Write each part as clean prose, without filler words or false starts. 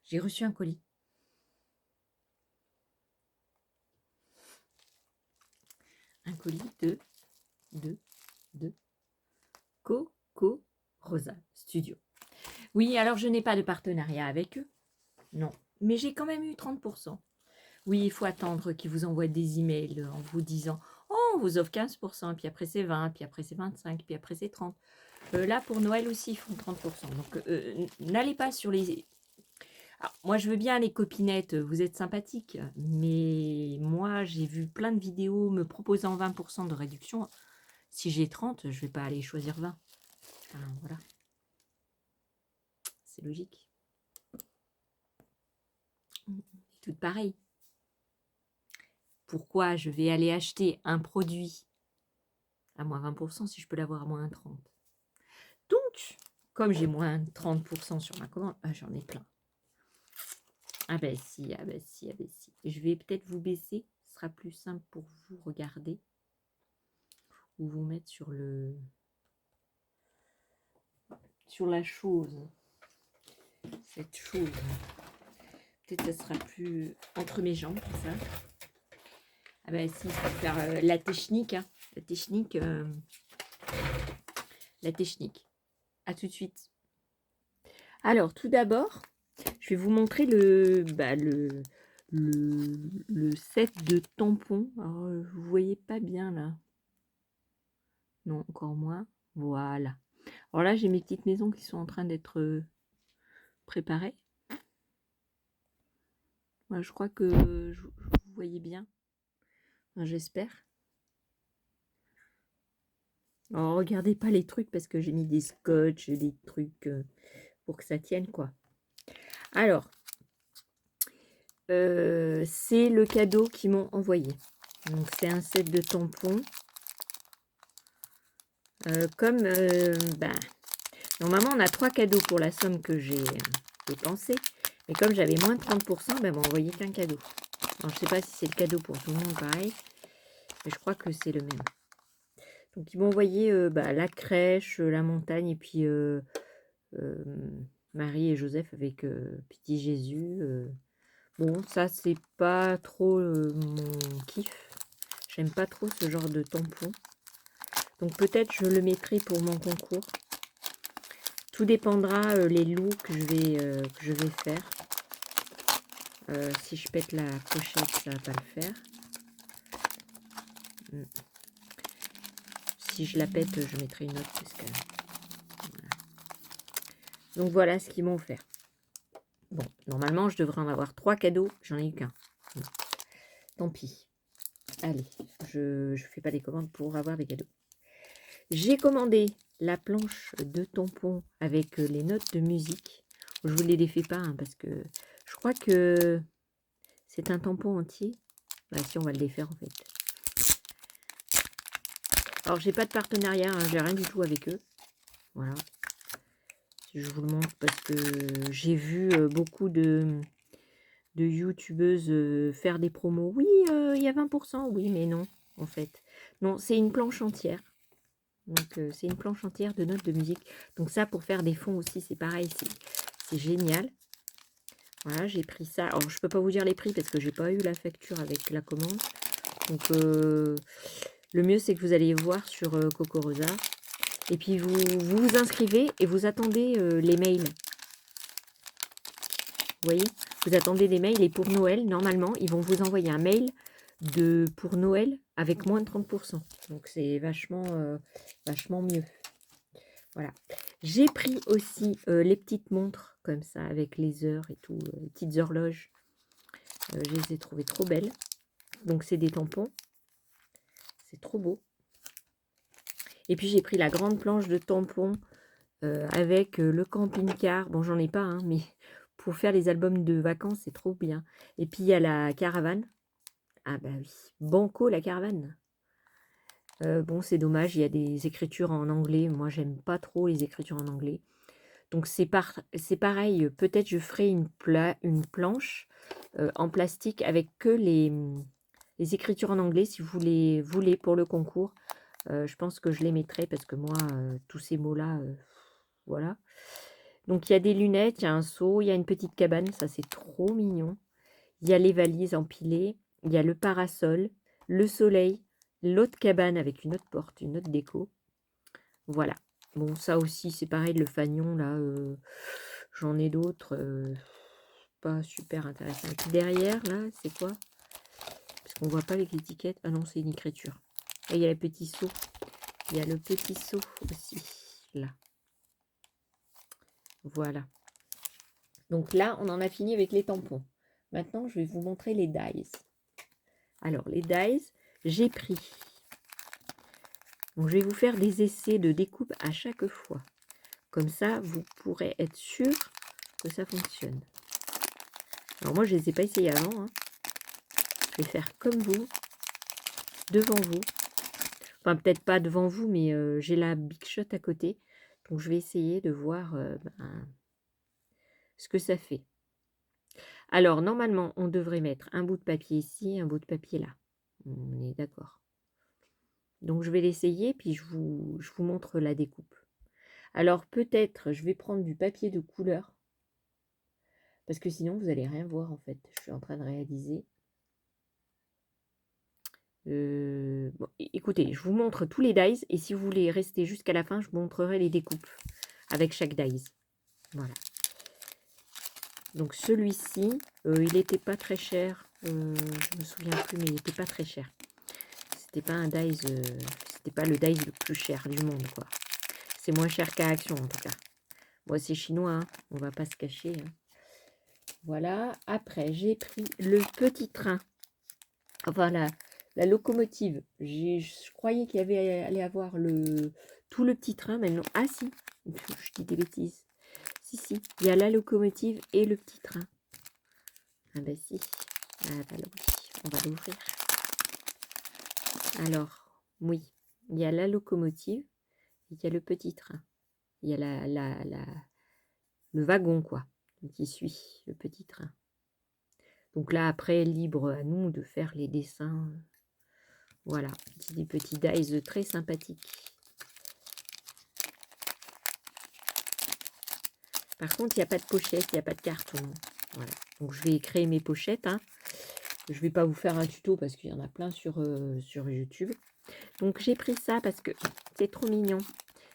J'ai reçu un colis. Un colis de Coco Rosa Studio. Oui, alors je n'ai pas de partenariat avec eux. Non. Mais j'ai quand même eu 30%. Oui, il faut attendre qu'ils vous envoient des emails en vous disant « Oh, on vous offre 15%, puis après c'est 20, puis après c'est 25, puis après c'est 30. » Là, pour Noël aussi, ils font 30%. Donc, n'allez pas sur les... Alors, moi, je veux bien les copinettes, vous êtes sympathiques, mais moi, j'ai vu plein de vidéos me proposant 20% de réduction. Si j'ai 30, je ne vais pas aller choisir 20. Enfin, voilà. C'est logique. Tout pareil. Pourquoi je vais aller acheter un produit à moins 20% si je peux l'avoir à moins 30? Donc, comme j'ai moins 30% sur ma commande, j'en ai plein. Ah ben si, ah ben si, ah ben si. Je vais peut-être vous baisser, ce sera plus simple pour vous regarder. Ou vous mettre sur la chose. Cette chose. Peut-être que ça sera plus entre mes jambes, ça. Ah ben si, il faut faire la technique. Hein. La technique. La technique. À tout de suite. Alors, tout d'abord, je vais vous montrer le set de tampons. Alors, vous voyez pas bien là. Non, encore moins. Voilà. Alors là, j'ai mes petites maisons qui sont en train d'être préparées. Moi, je crois que vous voyez bien. Enfin, j'espère. Alors, regardez pas les trucs parce que j'ai mis des scotch, des trucs pour que ça tienne, quoi. Alors, c'est le cadeau qu'ils m'ont envoyé. Donc, c'est un set de tampons. Normalement, on a 3 cadeaux pour la somme que j'ai dépensée. Mais comme j'avais moins de 30%, ils m'ont envoyé qu'un cadeau. Alors, je ne sais pas si c'est le cadeau pour tout le monde, pareil. Mais je crois que c'est le même. Donc, ils m'ont envoyé la crèche, la montagne, et puis Marie et Joseph avec Petit Jésus. Bon, ça, c'est pas trop mon kiff. J'aime pas trop ce genre de tampon. Donc, peut-être je le mettrai pour mon concours. Tout dépendra les looks que je vais faire. Si je pète la pochette, ça va pas le faire. Si je la pète, je mettrai une autre. Parce que, voilà. Donc voilà ce qu'ils m'ont offert. Bon, normalement, je devrais en avoir 3 cadeaux. J'en ai eu qu'un. Tant pis. Allez, je fais pas des commandes pour avoir des cadeaux. J'ai commandé la planche de tampons avec les notes de musique. Je vous les défais pas parce que je crois que c'est un tampon entier. Bah, si, on va le défaire en fait. Alors, j'ai pas de partenariat, hein, j'ai rien du tout avec eux. Voilà. Je vous le montre parce que j'ai vu beaucoup de youtubeuses faire des promos. Oui, il y a 20%. Oui, mais non, en fait. Non, c'est une planche entière. Donc, c'est une planche entière de notes de musique. Donc, ça, pour faire des fonds aussi, c'est pareil. C'est génial. Voilà, j'ai pris ça. Alors, je peux pas vous dire les prix parce que j'ai pas eu la facture avec la commande. Donc, le mieux, c'est que vous allez voir sur Coco Rosa. Et puis, vous inscrivez et vous attendez les mails. Vous voyez, vous attendez des mails et pour Noël, normalement, ils vont vous envoyer un mail pour Noël avec moins de 30%. Donc, c'est vachement mieux. Voilà. J'ai pris aussi les petites montres comme ça avec les heures et tout, les petites horloges. Je les ai trouvées trop belles. Donc, c'est des tampons. C'est trop beau. Et puis, j'ai pris la grande planche de tampons avec le camping-car. Bon, j'en ai pas, hein, mais pour faire les albums de vacances, c'est trop bien. Et puis, il y a la caravane. Ah bah oui, banco la caravane. Bon, c'est dommage, il y a des écritures en anglais. Moi, j'aime pas trop les écritures en anglais. Donc, c'est pareil. Peut-être je ferai une planche en plastique avec que les écritures en anglais, si vous les voulez pour le concours. Je pense que je les mettrai parce que moi, tous ces mots-là, voilà. Donc, il y a des lunettes, il y a un seau, il y a une petite cabane. Ça, c'est trop mignon. Il y a les valises empilées. Il y a le parasol, le soleil, l'autre cabane avec une autre porte, une autre déco. Voilà. Bon, ça aussi, c'est pareil, le fanion, là, j'en ai d'autres. Pas super intéressant. Et puis derrière, là, c'est quoi? Parce qu'on voit pas avec l'étiquette. Ah non, c'est une écriture. Et il y a le petit seau. Il y a le petit seau aussi, là. Voilà. Donc là, on en a fini avec les tampons. Maintenant, je vais vous montrer les dies. Alors, les dies, j'ai pris. Donc, je vais vous faire des essais de découpe à chaque fois. Comme ça, vous pourrez être sûr que ça fonctionne. Alors moi, je ne les ai pas essayés avant. Hein. Je vais faire comme vous, devant vous. Enfin, peut-être pas devant vous, mais j'ai la Big Shot à côté. Donc, je vais essayer de voir ce que ça fait. Alors, normalement, on devrait mettre un bout de papier ici, un bout de papier là. On est d'accord. Donc, je vais l'essayer, puis je vous montre la découpe. Alors, peut-être, je vais prendre du papier de couleur. Parce que sinon, vous n'allez rien voir, en fait. Je suis en train de réaliser. Bon, écoutez, je vous montre tous les dies. Et si vous voulez rester jusqu'à la fin, je vous montrerai les découpes avec chaque dies. Voilà. Donc, celui-ci, il n'était pas très cher. Je me souviens plus, mais il n'était pas très cher. C'était pas un dies, c'était pas le dies le plus cher du monde, quoi. C'est moins cher qu'à Action, en tout cas. Bon, c'est chinois, hein, on va pas se cacher. Hein. Voilà. Après, j'ai pris le petit train. Enfin, la locomotive. Je croyais qu'il y avait allait avoir tout le petit train, mais non. Ah si, je dis des bêtises. Si, il y a la locomotive et le petit train. Ah ben si. Ah ben oui, on va l'ouvrir. Alors, oui, il y a la locomotive, il y a le petit train. Il y a le wagon, quoi, qui suit le petit train. Donc là, après, libre à nous de faire les dessins. Voilà, des petits dies très sympathiques. Par contre, il n'y a pas de pochette, il n'y a pas de carton. Voilà. Donc, je vais créer mes pochettes. Hein. Je ne vais pas vous faire un tuto parce qu'il y en a plein sur YouTube. Donc, j'ai pris ça parce que c'est trop mignon.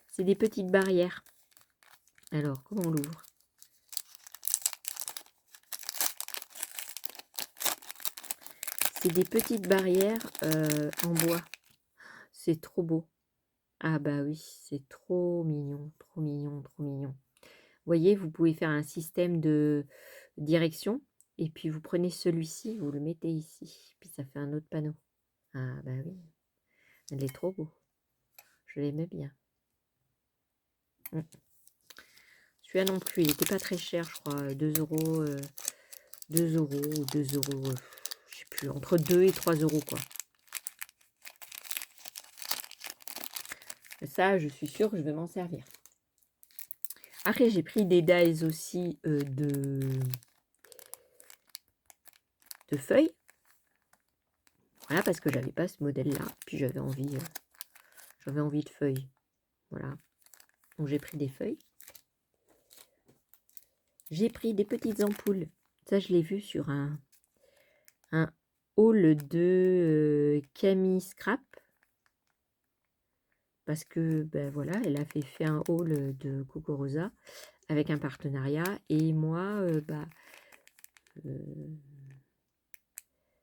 C'est des petites barrières. Alors, comment on l'ouvre? C'est des petites barrières en bois. C'est trop beau. Ah bah oui, c'est trop mignon, trop mignon, trop mignon. Vous voyez, vous pouvez faire un système de direction. Et puis, vous prenez celui-ci, vous le mettez ici. Puis, ça fait un autre panneau. Ah bah oui, elle est trop beau. Je l'aimais bien. Celui-là non plus, il n'était pas très cher, je crois. 2 euros, 2 euros ou 2 euros, je sais plus, entre 2 et 3 euros, quoi. Ça, je suis sûre que je vais m'en servir. Après, j'ai pris des dies aussi de feuilles. Voilà, parce que j'avais pas ce modèle-là. Puis j'avais envie de feuilles. Voilà. Donc j'ai pris des feuilles. J'ai pris des petites ampoules. Ça, je l'ai vu sur un haul de Camille Scrap. Parce que, ben voilà, elle a fait un haul de Coco Rosa avec un partenariat. Et moi,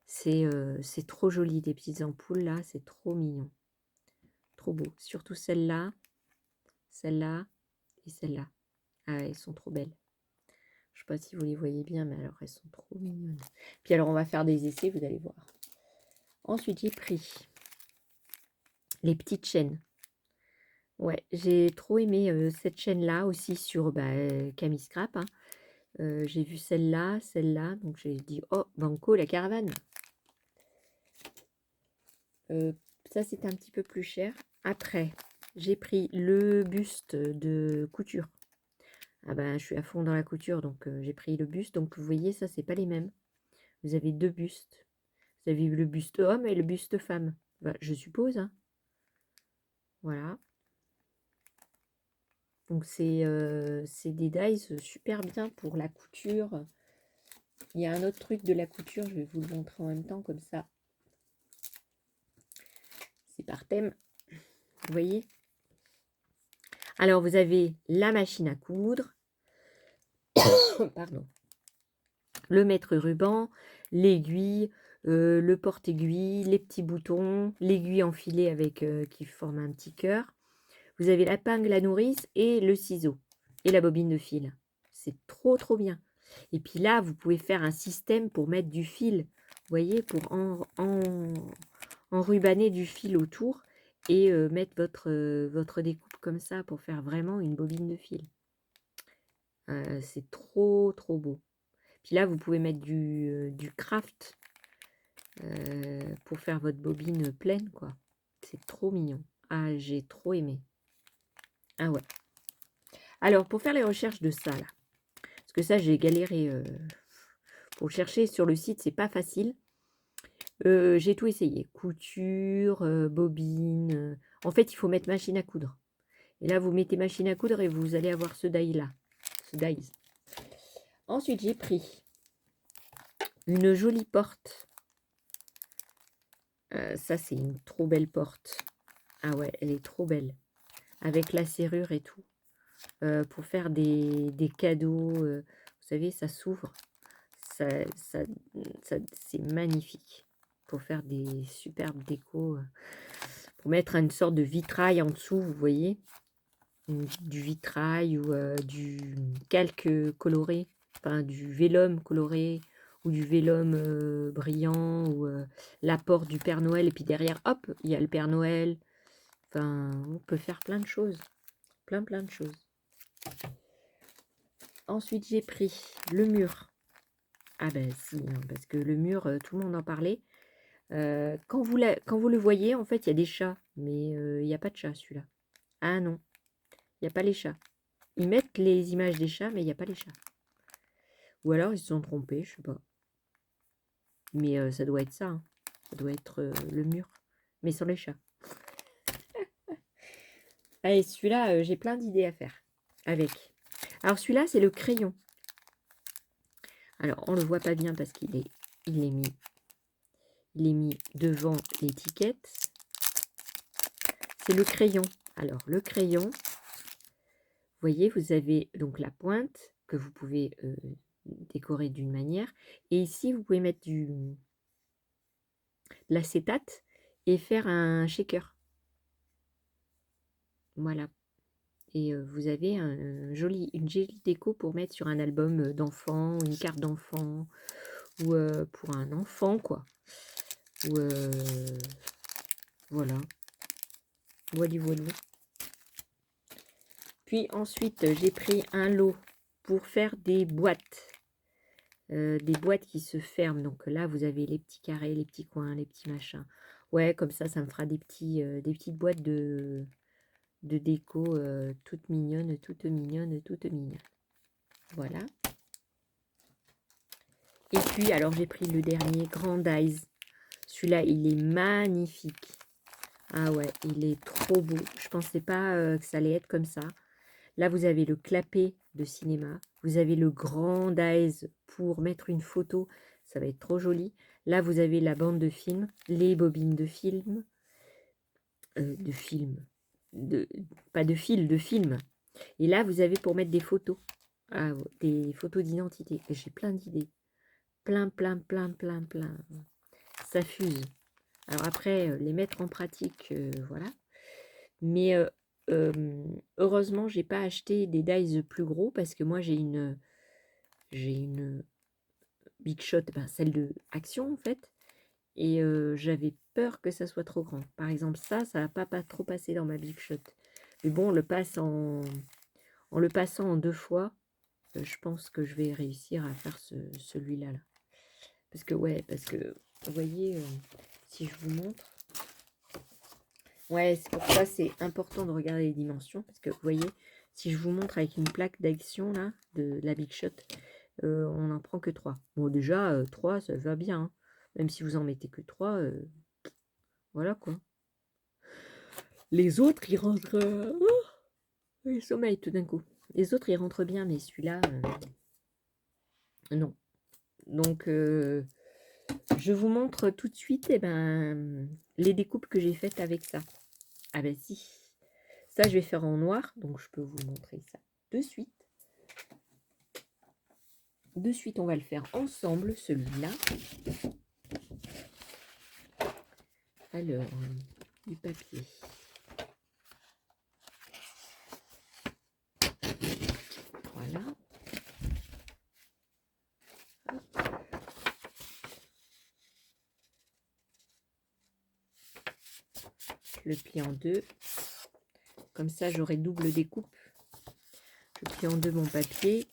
c'est trop joli, des petites ampoules là, c'est trop mignon. Trop beau. Surtout celle-là et celle-là. Ah, elles sont trop belles. Je ne sais pas si vous les voyez bien, mais alors elles sont trop mignonnes. Puis alors, on va faire des essais, vous allez voir. Ensuite, j'ai pris les petites chaînes. Ouais, j'ai trop aimé cette chaîne-là aussi sur Camille Scrap. Hein. J'ai vu celle-là, donc j'ai dit, oh, banco, la caravane. Ça, c'est un petit peu plus cher. Après, j'ai pris le buste de couture. Ah ben, je suis à fond dans la couture, donc j'ai pris le buste. Donc, vous voyez, ça, c'est pas les mêmes. Vous avez 2 bustes. Vous avez le buste homme et le buste femme. Bah, je suppose. Hein. Voilà. Donc c'est des dies super bien pour la couture. Il y a un autre truc de la couture, je vais vous le montrer en même temps, comme ça. C'est par thème. Vous voyez? Alors, vous avez la machine à coudre. Pardon. Le mètre-ruban, l'aiguille, le porte-aiguille, les petits boutons, l'aiguille enfilée avec qui forme un petit cœur. Vous avez l'épingle à nourrice et le ciseau et la bobine de fil. C'est trop trop bien. Et puis là, vous pouvez faire un système pour mettre du fil, vous voyez, pour enrubaner du fil autour et mettre votre découpe comme ça pour faire vraiment une bobine de fil. C'est trop trop beau. Puis là, vous pouvez mettre du craft pour faire votre bobine pleine, quoi. C'est trop mignon. Ah, j'ai trop aimé. Ah ouais. Alors, pour faire les recherches de ça, là, parce que ça, j'ai galéré pour chercher sur le site, c'est pas facile. J'ai tout essayé. Couture, bobine. En fait, il faut mettre machine à coudre. Et là, vous mettez machine à coudre et vous allez avoir ce die-là. Ce dies. Ensuite, j'ai pris une jolie porte. Ça, c'est une trop belle porte. Ah ouais, elle est trop belle. Avec la serrure et tout. Pour faire des cadeaux. Vous savez, ça s'ouvre. C'est magnifique. Pour faire des superbes décos. Pour mettre une sorte de vitrail en dessous, vous voyez. Du vitrail ou du calque coloré. Enfin, du vélum coloré. Ou du vélum brillant. Ou la porte du Père Noël. Et puis derrière, hop, il y a le Père Noël. Enfin, on peut faire plein de choses. Plein de choses. Ensuite, j'ai pris le mur. Ah ben si, hein, parce que le mur, tout le monde en parlait. Quand vous le voyez, en fait, il y a des chats. Mais il n'y a pas de chat, celui-là. Ah non, il n'y a pas les chats. Ils mettent les images des chats, mais il n'y a pas les chats. Ou alors, ils se sont trompés, je sais pas. Mais ça doit être ça. Hein. Ça doit être le mur. Mais sans les chats. Allez, celui-là, j'ai plein d'idées à faire avec. Alors, celui-là, c'est le crayon. Alors, on ne le voit pas bien parce qu'il est mis devant l'étiquette. C'est le crayon. Alors, le crayon, vous voyez, vous avez donc la pointe que vous pouvez décorer d'une manière. Et ici, vous pouvez mettre de l'acétate et faire un shaker. Voilà. Et vous avez une jolie déco pour mettre sur un album d'enfant, une carte d'enfant, ou pour un enfant, quoi. Ou voilà. Voilà. Puis ensuite, j'ai pris un lot pour faire des boîtes. Des boîtes qui se ferment. Donc là, vous avez les petits carrés, les petits coins, les petits machins. Ouais, comme ça me fera des petites boîtes de déco toutes mignonnes, toutes mignonnes, toutes mignonnes. Voilà. Et puis, alors, j'ai pris le dernier, Grand Eyes. Celui-là, il est magnifique. Ah ouais, il est trop beau. Je pensais pas que ça allait être comme ça. Là, vous avez le clapet de cinéma. Vous avez le Grand Eyes pour mettre une photo. Ça va être trop joli. Là, vous avez la bande de film, les bobines de film. Pas de fil, de film. Et là, vous avez pour mettre des photos. Ah, des photos d'identité. J'ai plein d'idées. Plein. Ça fuse. Alors après, les mettre en pratique, voilà. Mais heureusement, j'ai pas acheté des dies plus gros parce que moi, j'ai une Big Shot, celle de Action en fait. Et j'avais peur que ça soit trop grand. Par exemple, ça va pas trop passer dans ma Big Shot. Mais bon, en le passant en 2 fois, je pense que je vais réussir à faire celui-là. Là. Parce que, vous voyez, si je vous montre. Ouais, c'est pour ça c'est important de regarder les dimensions. Parce que, vous voyez, si je vous montre avec une plaque d'action, là, de la Big Shot, on n'en prend que 3. Bon, déjà, 3, ça va bien. Hein. Même si vous en mettez que 3, voilà quoi. Les autres, ils rentrent... Il sommeille tout d'un coup. Les autres, ils rentrent bien, mais celui-là, non. Donc, je vous montre tout de suite les découpes que j'ai faites avec ça. Ah ben si. Ça, je vais faire en noir, donc je peux vous montrer ça de suite. De suite, on va le faire ensemble, celui-là. Alors, du papier. Voilà. Je le plie en deux. Comme ça, j'aurai double découpe. Je plie en deux mon papier.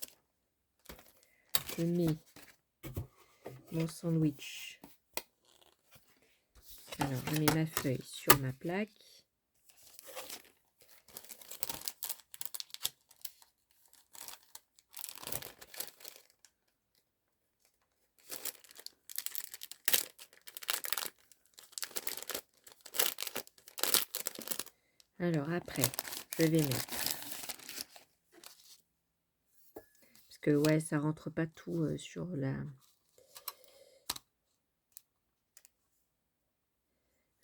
Je mets mon sandwich. Alors, je mets ma feuille sur ma plaque. Alors après, je vais mettre, parce que ouais, ça rentre pas tout sur la...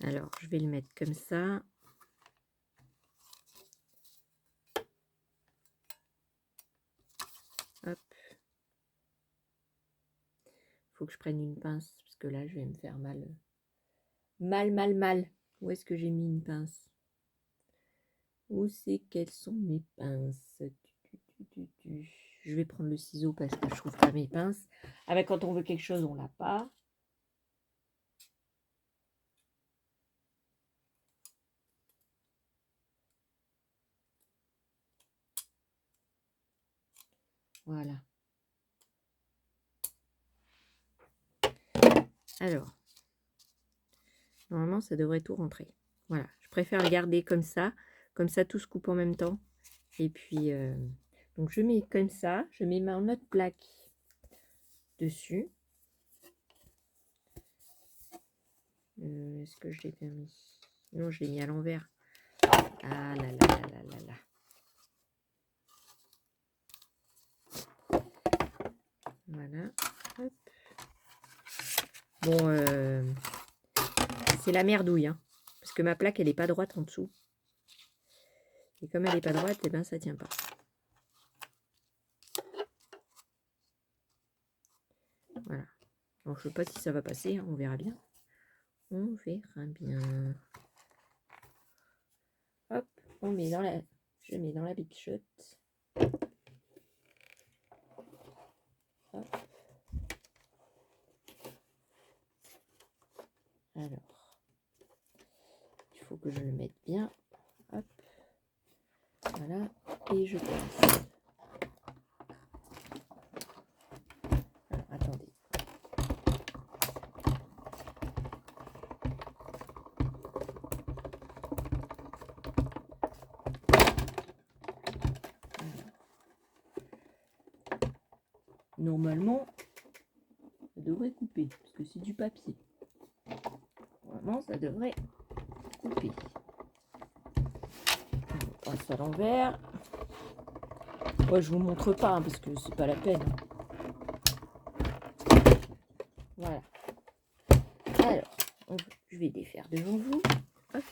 Alors, je vais le mettre comme ça. Hop. Faut que je prenne une pince, parce que là, je vais me faire mal. Mal. Où est-ce que j'ai mis une pince? Où c'est qu'elles sont mes pinces? Je vais prendre le ciseau parce que je trouve pas mes pinces. Ah ben, quand on veut quelque chose, on l'a pas. Voilà. Alors, normalement, ça devrait tout rentrer. Voilà, je préfère le garder comme ça tout se coupe en même temps. Et puis, donc je mets comme ça, je mets ma autre plaque dessus. Est-ce que je l'ai bien mis? Non, je l'ai mis à l'envers. Ah là là là là là là. Voilà. Hop. Bon, c'est la merdouille, hein, parce que ma plaque, elle n'est pas droite en dessous. Et comme elle n'est pas droite, eh ben, ça tient pas. Voilà. Alors, je ne sais pas si ça va passer, hein, on verra bien. On verra bien. Hop, on met dans la... Je mets dans la Big Shot. Hop. Alors, il faut que je le mette bien. Hop. Voilà. Et je passe. Alors, attendez. Normalement, ça devrait couper, parce que c'est du papier. Normalement, ça devrait couper. On passe à l'envers. Ouais, je vous montre pas, hein, parce que c'est pas la peine. Voilà. Alors, je vais défaire devant vous. Hop.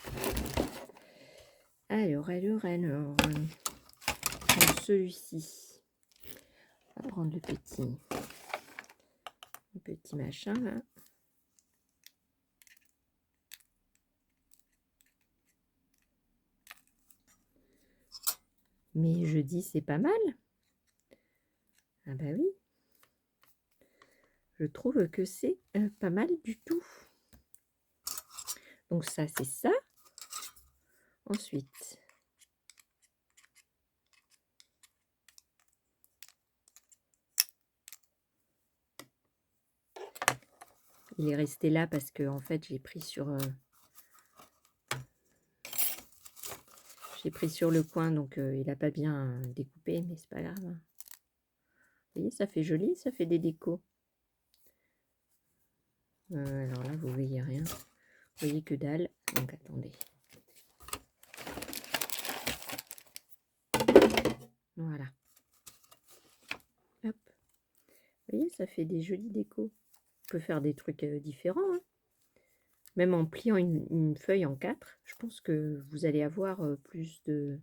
Alors, celui-ci. On va prendre le petit machin là. Mais je dis c'est pas mal. Ah bah oui. Je trouve que c'est pas mal du tout. Donc ça, c'est ça. Ensuite, il est resté là parce que en fait, j'ai pris sur le coin, donc il n'a pas bien découpé, mais c'est pas grave. Vous voyez, ça fait joli, ça fait des décos. Alors là, vous voyez rien. Vous voyez que dalle. Donc attendez. Voilà. Hop. Vous voyez, ça fait des jolies décos. On peut faire des trucs différents, hein. Même en pliant une feuille en 4, je pense que vous allez avoir plus de...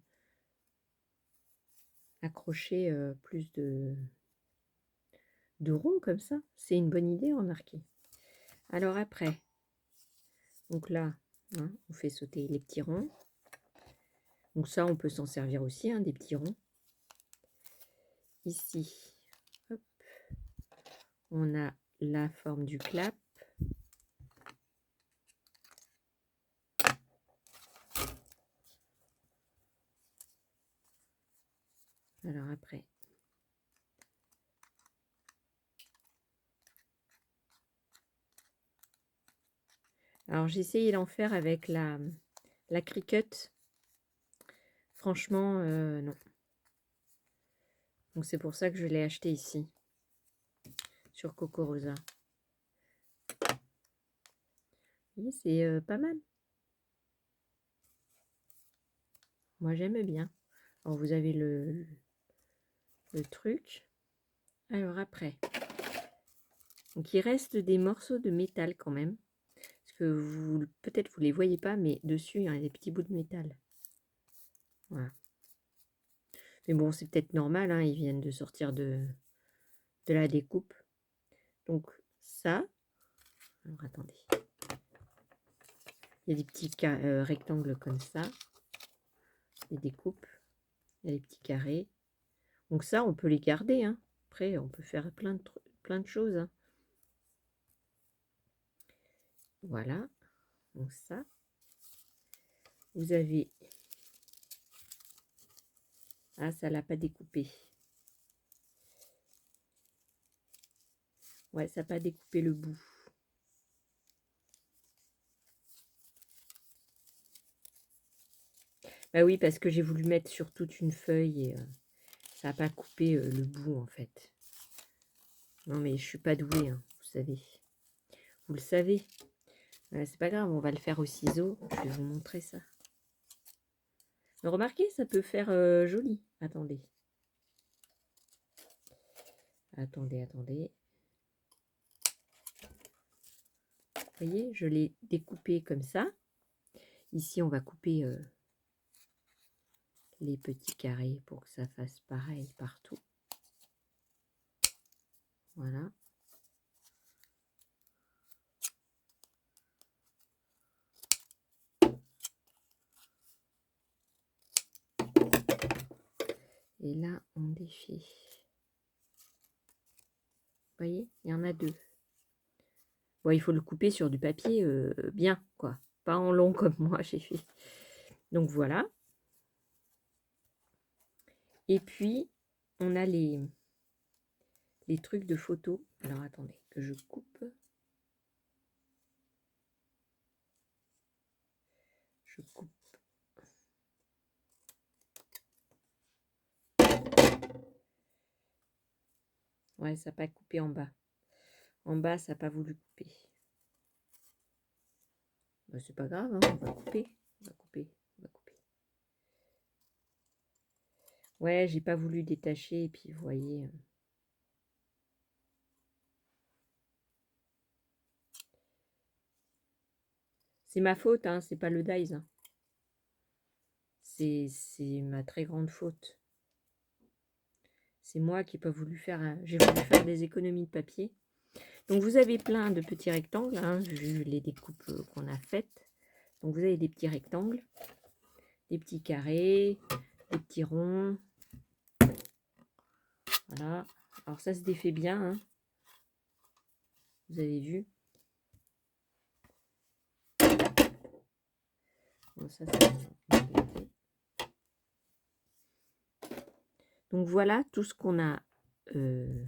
accrocher plus de ronds comme ça. C'est une bonne idée, remarquez. Alors après, donc là, hein, on fait sauter les petits ronds. Donc ça, on peut s'en servir aussi, hein, des petits ronds. Ici, hop, on a la forme du clap. Alors après, alors j'ai essayé d'en faire avec la Cricut. Franchement, non. Donc c'est pour ça que je l'ai acheté ici, sur Coco Rosa. Oui, c'est pas mal. Moi, j'aime bien. Alors, vous avez le truc. Alors après, donc il reste des morceaux de métal quand même. Parce que vous, peut-être vous les voyez pas, mais dessus, il y a des petits bouts de métal. Voilà. Mais bon, c'est peut-être normal, hein, ils viennent de sortir de la découpe. Donc ça, alors attendez. Il y a des petits rectangles comme ça. Les découpes. Il y a des petits carrés. Donc ça, on peut les garder, hein. Après, on peut faire plein de choses, hein. Voilà. Donc ça. Vous avez... Ah, ça l'a pas découpé. Ouais, ça n'a pas découpé le bout. Bah oui, parce que j'ai voulu mettre sur toute une feuille et ça n'a pas coupé le bout en fait. Non mais je suis pas douée, hein, vous savez. Vous le savez. C'est pas grave, on va le faire au ciseau. Je vais vous montrer ça. Mais remarquez, ça peut faire joli. Attendez. Attendez. Vous voyez, je l'ai découpé comme ça. Ici, on va couper les petits carrés pour que ça fasse pareil partout. Voilà. Et là, on défait. Vous voyez, il y en a 2. Bon, il faut le couper sur du papier bien, quoi. Pas en long comme moi j'ai fait. Donc voilà. Et puis, on a les trucs de photo. Alors attendez, que je coupe. Je coupe. Ouais, ça n'a pas coupé en bas. En bas, ça n'a pas voulu couper. Bah, c'est pas grave, hein, on va couper. On va couper. Ouais, j'ai pas voulu détacher. Et puis, vous voyez... C'est ma faute, hein, c'est pas le dies. Hein. C'est ma très grande faute. C'est moi qui n'ai pas voulu faire... J'ai voulu faire des économies de papier. Donc, vous avez plein de petits rectangles, hein, vu les découpes qu'on a faites. Donc, vous avez des petits rectangles, des petits carrés, des petits ronds. Voilà. Alors, ça se défait bien. Hein. Vous avez vu. Bon, ça, donc, voilà tout ce qu'on a eu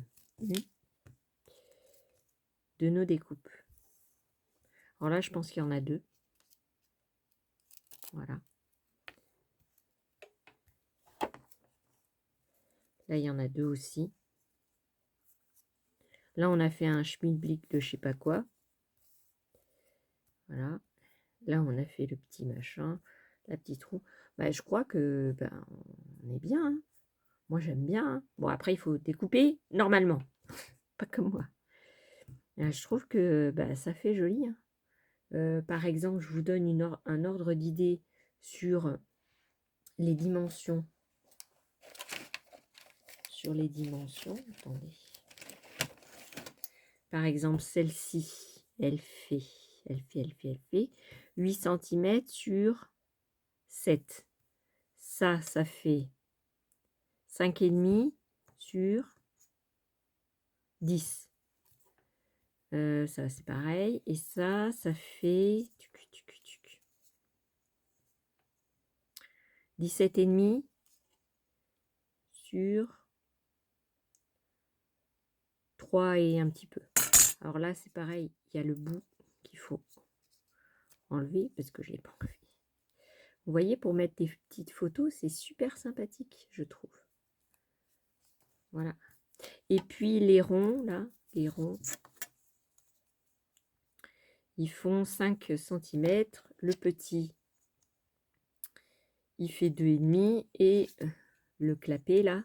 de nos découpes. Alors là, je pense qu'il y en a 2. Voilà. Là, il y en a 2 aussi. Là, on a fait un schmilblick de je sais pas quoi. Voilà. Là, on a fait le petit machin, la petite roue. Bah, je crois que on est bien. Hein. Moi, j'aime bien, hein. Bon, après, il faut découper normalement, pas comme moi. Je trouve que, bah, ça fait joli, hein. Par exemple, je vous donne un ordre d'idée sur les dimensions. Attendez. Par exemple, celle-ci, elle fait 8 cm sur 7. Ça fait 5,5 sur 10. Ça, c'est pareil. Et ça fait 17,5 sur 3 et un petit peu. Alors là, c'est pareil. Il y a le bout qu'il faut enlever parce que je ne l'ai pas enlevé. Vous voyez, pour mettre des petites photos, c'est super sympathique, je trouve. Voilà. Et puis les ronds, là, ils font 5 cm. Le petit, il fait 2,5. Et le clapet, là,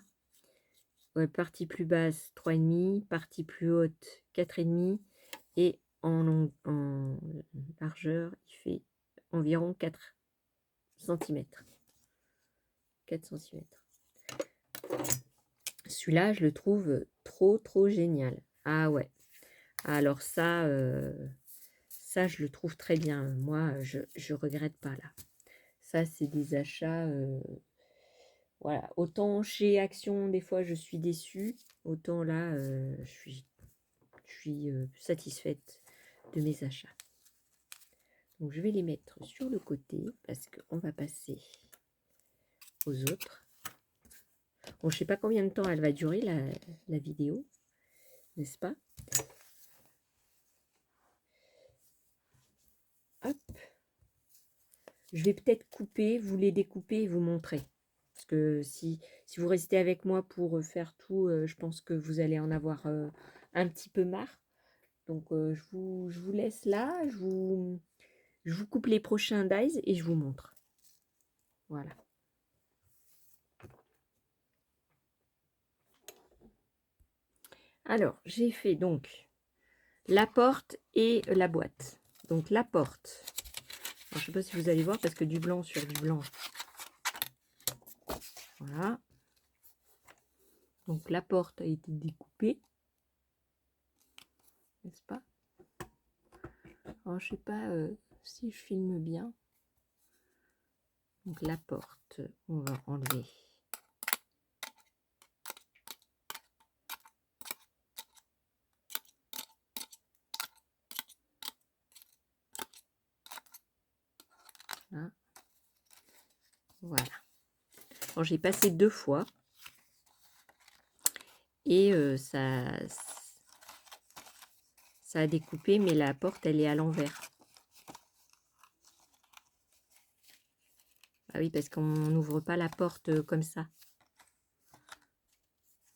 partie plus basse, 3,5. Partie plus haute, 4,5. Et en largeur, il fait environ 4 cm. 4 cm. Celui-là, je le trouve trop génial. Ah ouais. Alors ça, ça, je le trouve très bien. Moi, je regrette pas là. Ça, c'est des achats. Voilà. Autant chez Action, des fois, je suis déçue. Autant là, je suis satisfaite de mes achats. Donc, je vais les mettre sur le côté parce qu'on va passer aux autres. Bon, je ne sais pas combien de temps elle va durer, la vidéo, n'est-ce pas? Hop. Je vais peut-être couper, vous les découper et vous montrer. Parce que si vous restez avec moi pour faire tout, je pense que vous allez en avoir un petit peu marre. Donc, je vous laisse là. Je vous coupe les prochains dies et je vous montre. Voilà. Alors, j'ai fait donc la porte et la boîte. Donc, la porte. Alors, je ne sais pas si vous allez voir parce que du blanc sur du blanc. Voilà. Donc, la porte a été découpée. N'est-ce pas? Alors, je ne sais pas si je filme bien. Donc, la porte, on va enlever. Là. Voilà. Alors, j'ai passé 2 fois. Et ça a découpé, mais la porte, elle est à l'envers. Ah oui, parce qu'on n'ouvre pas la porte comme ça.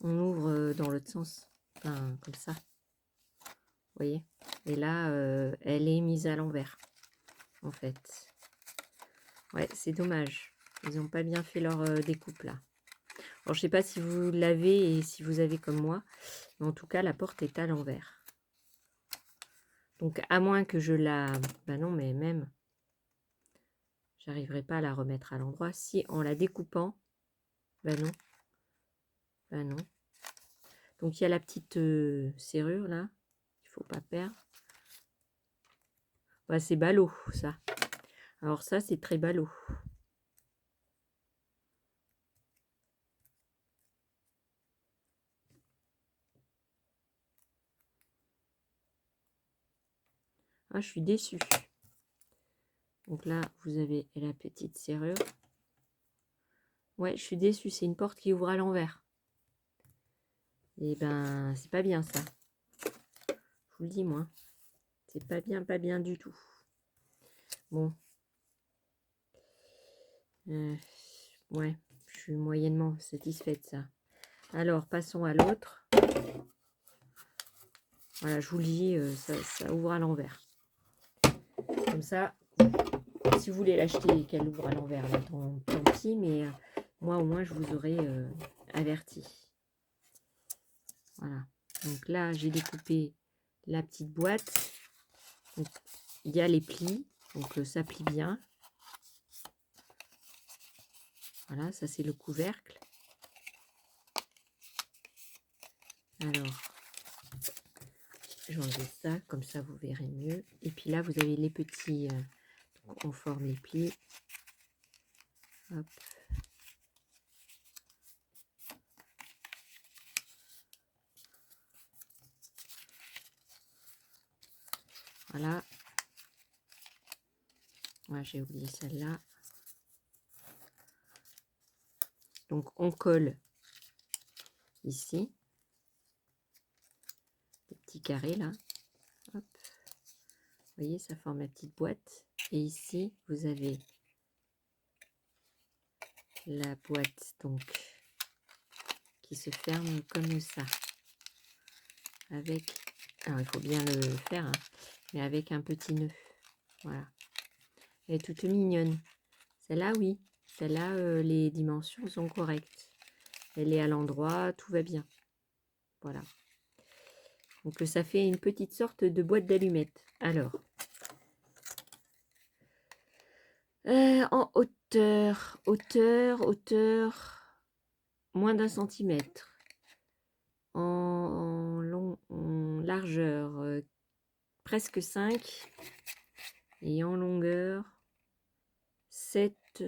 On ouvre dans l'autre sens. Enfin, comme ça. Vous voyez? Et là, elle est mise à l'envers, en fait. Ouais, c'est dommage. Ils n'ont pas bien fait leur découpe, là. Alors, je ne sais pas si vous l'avez et si vous avez comme moi. Mais en tout cas, la porte est à l'envers. Donc, à moins que je la... Bah non, mais même... J'arriverai pas à la remettre à l'endroit. Si, en la découpant... Bah non. Bah non. Donc, il y a la petite serrure, là. Il faut pas perdre. Bah, c'est ballot, ça. Alors, ça, c'est très ballot. Ah, je suis déçue. Donc là, vous avez la petite serrure. Ouais, je suis déçue. C'est une porte qui ouvre à l'envers. Et ben, c'est pas bien, ça. Je vous le dis, moi. C'est pas bien du tout. Bon. Ouais, je suis moyennement satisfaite de ça. Alors, passons à l'autre. Voilà, je vous le dis, ça ouvre à l'envers. Comme ça, si vous voulez l'acheter et qu'elle ouvre à l'envers, tant pis, mais moi, au moins, je vous aurai averti. Voilà. Donc là, j'ai découpé la petite boîte. Donc, il y a les plis. Donc ça plie bien. Voilà, ça c'est le couvercle. Alors, j'enlève ça, comme ça vous verrez mieux. Et puis là, vous avez les petits... donc on forme les plis. Hop. Voilà. Ouais, j'ai oublié celle-là. Donc on colle ici. Des petits carrés là. Hop. Vous voyez, ça forme la petite boîte. Et ici, vous avez la boîte donc qui se ferme comme ça. Avec, alors il faut bien le faire, hein, mais avec un petit nœud. Voilà. Elle est toute mignonne. Celle-là, oui. Celle-là, les dimensions sont correctes. Elle est à l'endroit, tout va bien. Voilà. Donc ça fait une petite sorte de boîte d'allumettes. Alors, en hauteur, moins d'1 centimètre. En largeur, presque 5. Et en longueur, 7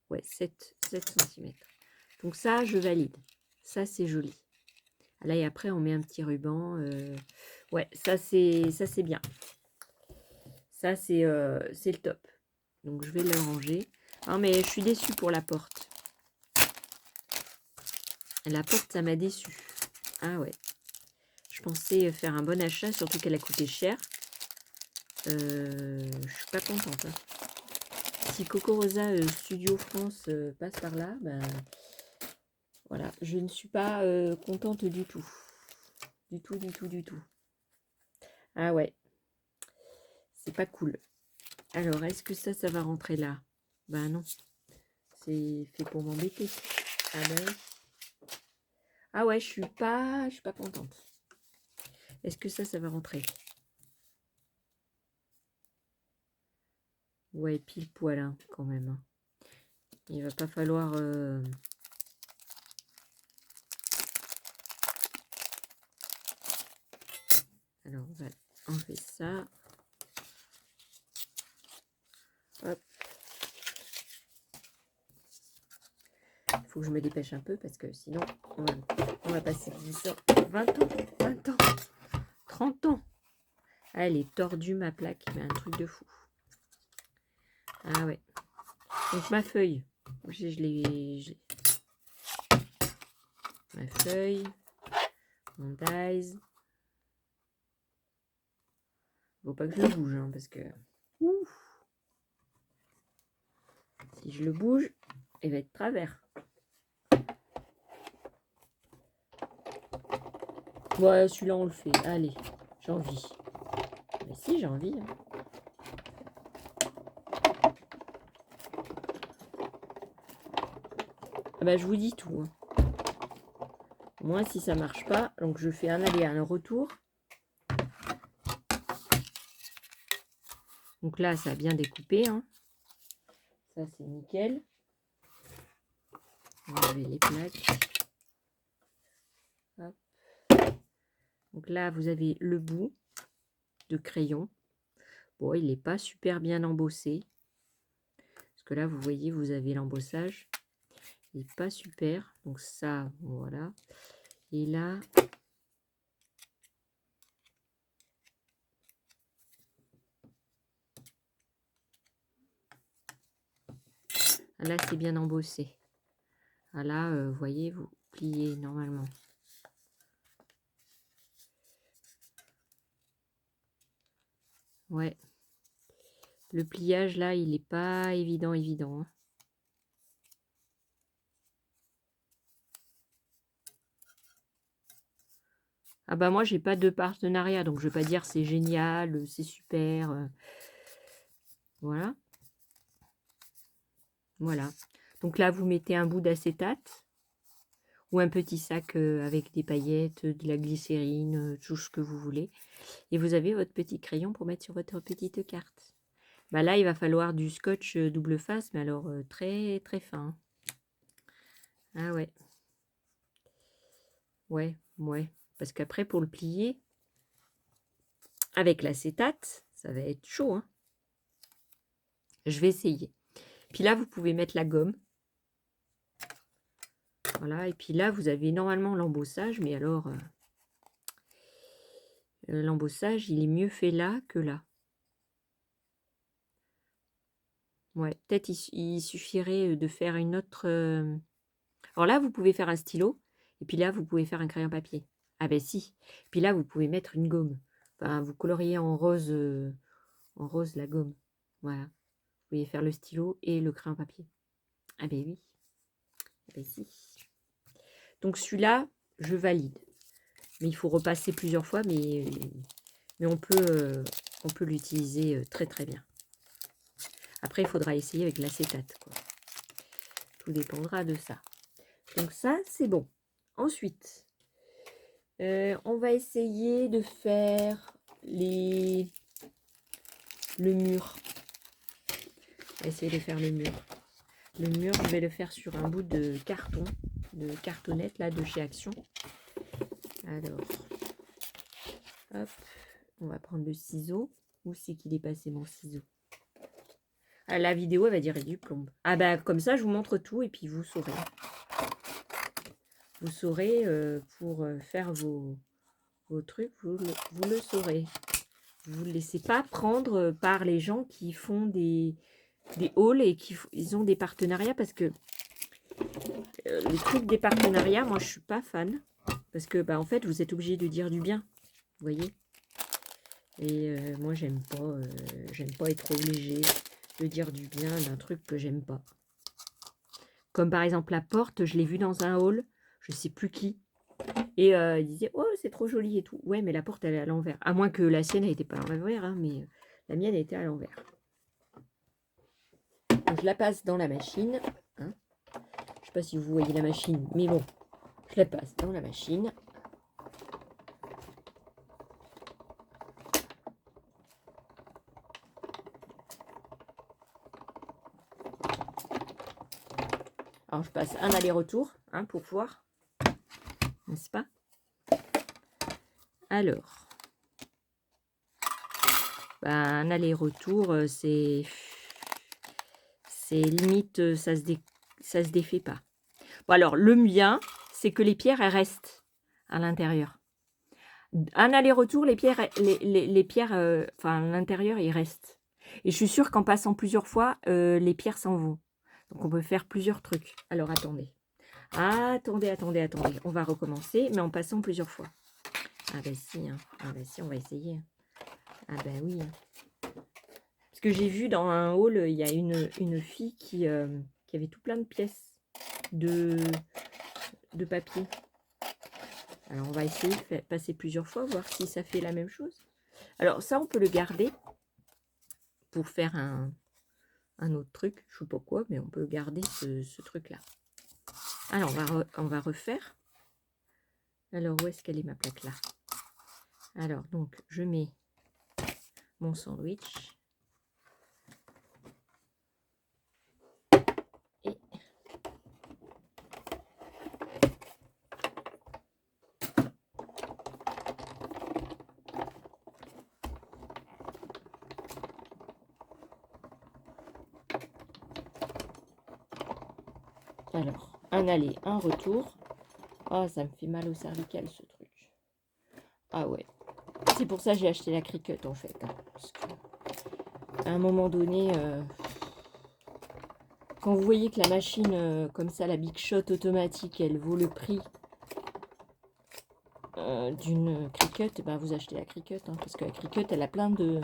cm. Donc ça, je valide. Ça, c'est joli. Là, et après, on met un petit ruban. Ouais, ça, c'est bien. Ça, c'est le top. Donc, je vais le ranger. Ah, mais je suis déçue pour la porte. La porte, ça m'a déçue. Ah ouais. Je pensais faire un bon achat, surtout qu'elle a coûté cher. Je suis pas contente. Hein. Si Coco Rosa Studio France passe par là, ben voilà, je ne suis pas contente du tout. Du tout. Ah ouais, c'est pas cool. Alors, est-ce que ça va rentrer là? Ben non, c'est fait pour m'embêter. Ah ben ah ouais, je suis pas contente. Est-ce que ça va rentrer? Ouais, pile poil hein, quand même. Hein. Il va pas falloir... Alors, on va enlever ça. Hop. Il faut que je me dépêche un peu parce que sinon, on va passer 10 ans, 20 ans, 20 ans, 30 ans. Ah, elle est tordue, ma plaque, mais un truc de fou. Ah ouais. Donc, ma feuille. Je l'ai... Ma feuille. Mon dies. Faut pas que je le bouge, hein, parce que... Ouf. Si je le bouge, il va être travers. Ouais, celui-là, on le fait. Allez, j'ai envie. Mais si, j'ai envie. Hein. Ah bah, je vous dis tout. Hein. Moi, si ça marche pas, donc je fais un aller, un retour. Donc là, ça a bien découpé. Hein. Ça, c'est nickel. On va enlever les plaques. Hop. Donc là, vous avez le bout de crayon. Bon, il n'est pas super bien embossé. Parce que là, vous voyez, vous avez l'embossage. Il n'est pas super. Donc ça, voilà. Et là... Là, c'est bien embossé. Là, vous voyez, vous pliez normalement. Ouais. Le pliage, là, il n'est pas évident. Hein. Ah bah moi, j'ai pas de partenariat, donc je vais pas dire c'est génial, c'est super. Voilà. Voilà. Donc là, vous mettez un bout d'acétate. ou un petit sac avec des paillettes, de la glycérine, tout ce que vous voulez. Et vous avez votre petit crayon pour mettre sur votre petite carte. Bah là, il va falloir du scotch double face, mais alors très très fin. Ah ouais. Ouais. Parce qu'après, pour le plier, avec l'acétate, ça va être chaud. Hein. Je vais essayer. Puis là, vous pouvez mettre la gomme. Voilà, et puis là, vous avez normalement l'embossage, mais alors, l'embossage, il est mieux fait là que là. Ouais, peut-être il suffirait de faire une autre... Alors là, vous pouvez faire un stylo, et puis là, vous pouvez faire un crayon papier. Ah ben si. Puis là, vous pouvez mettre une gomme. Enfin, vous coloriez en rose la gomme. Voilà. Vous pouvez faire le stylo et le crayon papier. Ah ben oui. Ah ben si. Donc celui-là, je valide. Mais il faut repasser plusieurs fois, mais on peut l'utiliser très très bien. Après, il faudra essayer avec l'acétate. Tout dépendra de ça. Donc ça, c'est bon. Ensuite, on va essayer de faire le mur. On va essayer de faire le mur. Le mur, je vais le faire sur un bout de carton, de cartonnette, là, de chez Action. Alors, hop, on va prendre le ciseau. Où c'est qu'il est passé, mon ciseau? Ah, la vidéo, elle va dire du plomb. Ah bah, comme ça, je vous montre tout et puis vous saurez. Vous saurez pour faire vos trucs, vous le saurez. Vous ne laissez pas prendre par les gens qui font des hauls et ils ont des partenariats, parce que les trucs des partenariats, moi, je suis pas fan. Parce que, bah, en fait, vous êtes obligé de dire du bien. Vous voyez? Et moi, j'aime pas être obligé de dire du bien d'un truc que j'aime pas. Comme par exemple la porte, je l'ai vue dans un hall, je sais plus qui. Et il disait, oh, c'est trop joli et tout. Ouais, mais la porte, elle est à l'envers. À moins que la sienne, elle n'était pas à l'envers, hein, mais la mienne, elle était à l'envers. Donc, je la passe dans la machine. Hein. Je ne sais pas si vous voyez la machine, mais bon, je la passe dans la machine. Alors, je passe un aller-retour hein, pour voir. N'est-ce pas? Alors, bah, un aller-retour, c'est limite, ça se défait pas. Bon, alors, le mien, c'est que les pierres, elles restent à l'intérieur. Un aller-retour, les pierres, enfin, à l'intérieur, ils restent. Et je suis sûre qu'en passant plusieurs fois, les pierres s'en vont. Donc, on peut faire plusieurs trucs. Alors, attendez. Attendez. On va recommencer, mais en passant plusieurs fois. Ah ben si, hein. Ah ben si, on va essayer. Ah ben oui. Parce que j'ai vu dans un hall, il y a une fille qui avait tout plein de pièces de papier. Alors, on va essayer de passer plusieurs fois, voir si ça fait la même chose. Alors, ça, on peut le garder pour faire un autre truc. Je ne sais pas quoi, mais on peut garder ce truc-là. Alors, on va refaire. Alors, où est-ce qu'elle est ma plaque là? Alors, donc, je mets mon sandwich. Et alors, un aller, un retour. Oh, ça me fait mal au cervical, ce truc. Ah ouais. C'est pour ça que j'ai acheté la Cricut, en fait. Hein, parce que, à un moment donné, quand vous voyez que la machine, comme ça, la Big Shot automatique, elle vaut le prix d'une Cricut, ben vous achetez la Cricut. Hein, parce que la Cricut, elle a plein de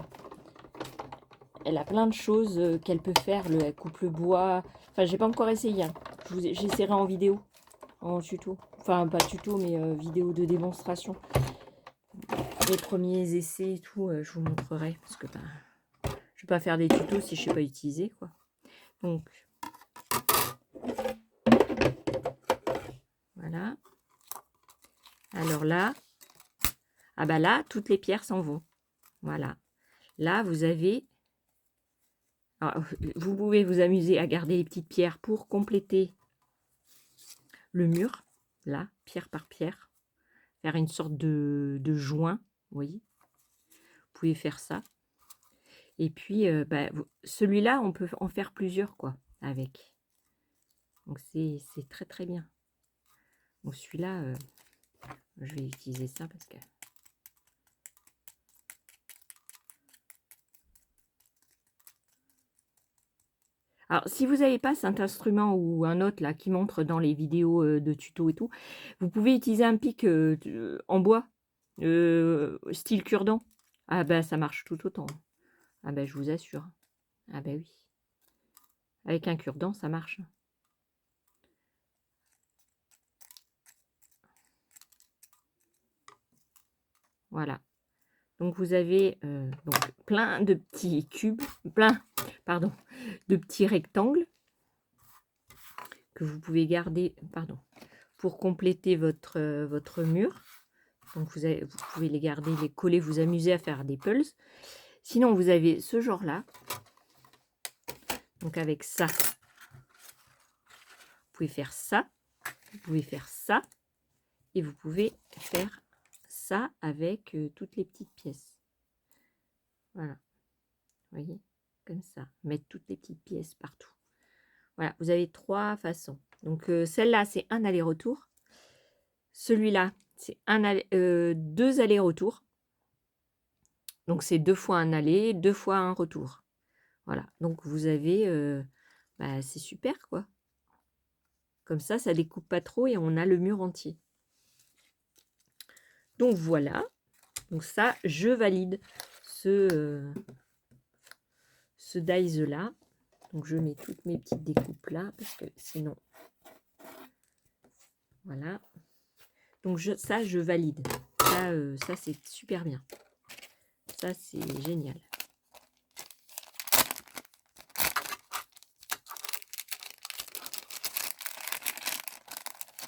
choses qu'elle peut faire. Elle coupe le bois. Enfin, j'ai pas encore essayé. Hein. J'essaierai en vidéo, en tuto. Enfin, pas tuto, mais vidéo de démonstration. Les premiers essais et tout, je vous montrerai. Parce que je vais pas faire des tutos si je sais pas utiliser, quoi. Donc, voilà. Alors là, ah bah là, toutes les pierres s'en vont. Voilà. Là, vous avez... Alors, vous pouvez vous amuser à garder les petites pierres pour compléter le mur. Là, pierre par pierre. Faire une sorte de joint, vous voyez. Vous pouvez faire ça. Et puis, bah, celui-là, on peut en faire plusieurs, quoi, avec. Donc, c'est très, très bien. Donc, celui-là, je vais utiliser ça parce que... Alors, si vous n'avez pas cet instrument ou un autre là qui montre dans les vidéos de tuto et tout, vous pouvez utiliser un pic en bois, style cure-dent. Ah bah ça marche tout autant. Ah bah je vous assure. Ah bah oui. Avec un cure-dent, ça marche. Voilà. Donc vous avez donc plein de petits cubes, pardon, de petits rectangles que vous pouvez garder, pour compléter votre mur. Donc vous pouvez les garder, les coller, vous amuser à faire des pulls. Sinon, vous avez ce genre-là. Donc avec ça, vous pouvez faire ça, vous pouvez faire ça, et vous pouvez faire ça avec toutes les petites pièces. Voilà, vous voyez, comme ça. Mettre toutes les petites pièces partout. Voilà, vous avez 3 façons. Donc celle-là, c'est un aller-retour. Celui-là, c'est 2 allers-retours. Donc c'est 2 fois un aller, 2 fois un retour. Voilà, donc vous avez, bah, c'est super quoi. Comme ça découpe pas trop et on a le mur entier. Donc voilà, donc ça, je valide ce dies là. Donc je mets toutes mes petites découpes là, parce que sinon, voilà. Donc ça, je valide. Ça c'est super bien. Ça, c'est génial.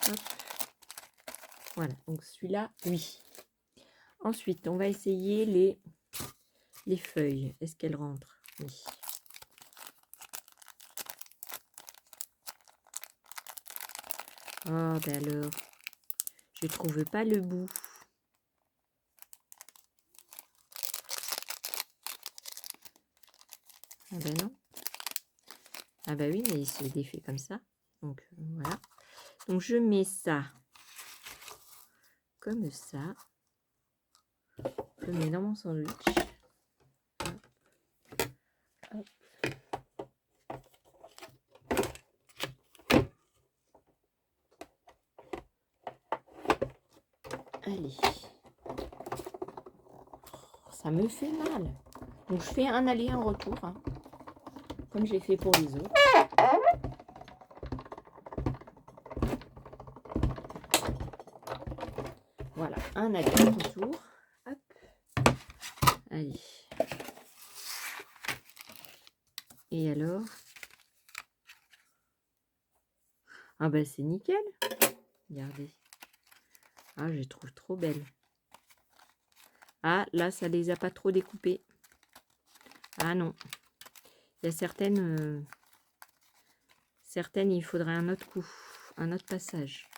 Hop. Voilà, donc celui-là, oui. Ensuite, on va essayer les feuilles. Est-ce qu'elles rentrent? Oui. Oh, ben alors, je trouve pas le bout. Ah ben non. Ah ben oui, mais il se défait comme ça. Donc voilà. Donc je mets ça comme ça. Je mets dans mon sandwich. Hop. Allez. Ça me fait mal. Donc je fais un aller, un retour. Hein, comme j'ai fait pour les autres. Voilà, un aller, un retour. Hop. Allez. Et alors? Ah ben c'est nickel. Regardez. Ah, je les trouve trop belles. Ah, là, ça les a pas trop découpées. Ah non. Il y a certaines, il faudrait un autre coup, un autre passage.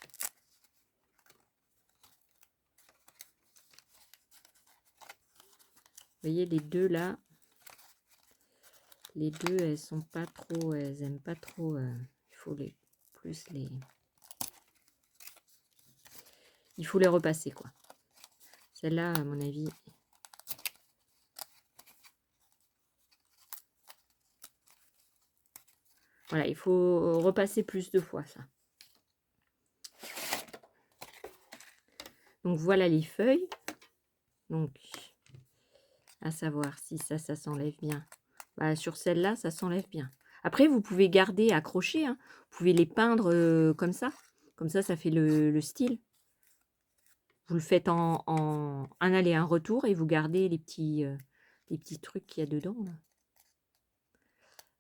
Vous voyez, les deux là, les deux, elles sont pas trop, elles aiment pas trop. Il faut il faut les repasser quoi. Celle-là, à mon avis. Voilà, il faut repasser plus de fois ça. Donc voilà les feuilles. Donc, à savoir si ça s'enlève bien. Bah, sur celle-là, ça s'enlève bien. Après, vous pouvez garder, accrocher. Hein. Vous pouvez les peindre comme ça. Comme ça fait le style. Vous le faites en un aller, un retour et vous gardez les petits trucs qu'il y a dedans. Là.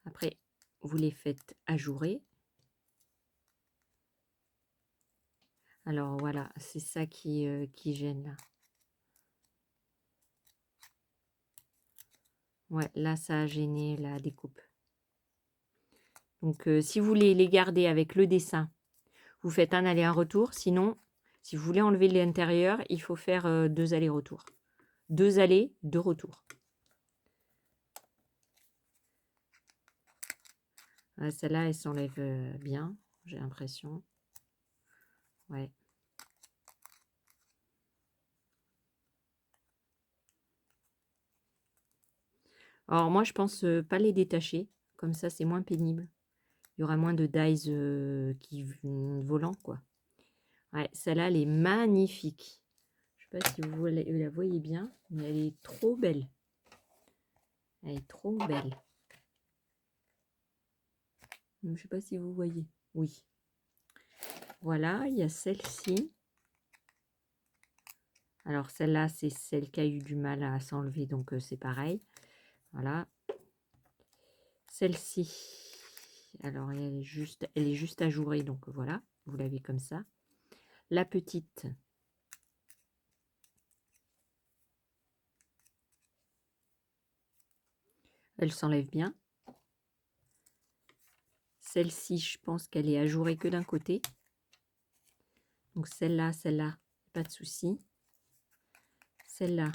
Après, vous les faites ajourer. Alors voilà, c'est ça qui gêne là. Ouais, là, ça a gêné la découpe. Donc, si vous voulez les garder avec le dessin, vous faites un aller, un retour. Sinon, si vous voulez enlever l'intérieur, il faut faire 2 allers-retours. 2 allers, 2 retours. Celle-là, elle s'enlève bien, j'ai l'impression. Ouais. Alors moi, je pense pas les détacher. Comme ça, c'est moins pénible. Il y aura moins de dies volants, quoi. Ouais, celle-là, elle est magnifique. Je sais pas si vous la voyez bien, mais elle est trop belle. Elle est trop belle. Je ne sais pas si vous voyez. Oui. Voilà, il y a celle-ci. Alors celle-là, c'est celle qui a eu du mal à s'enlever, donc c'est pareil. Voilà. Celle-ci, alors elle est juste ajourée, donc voilà, vous l'avez comme ça. La petite, elle s'enlève bien. Celle-ci, je pense qu'elle est ajourée que d'un côté. Donc celle-là, pas de souci. Celle-là,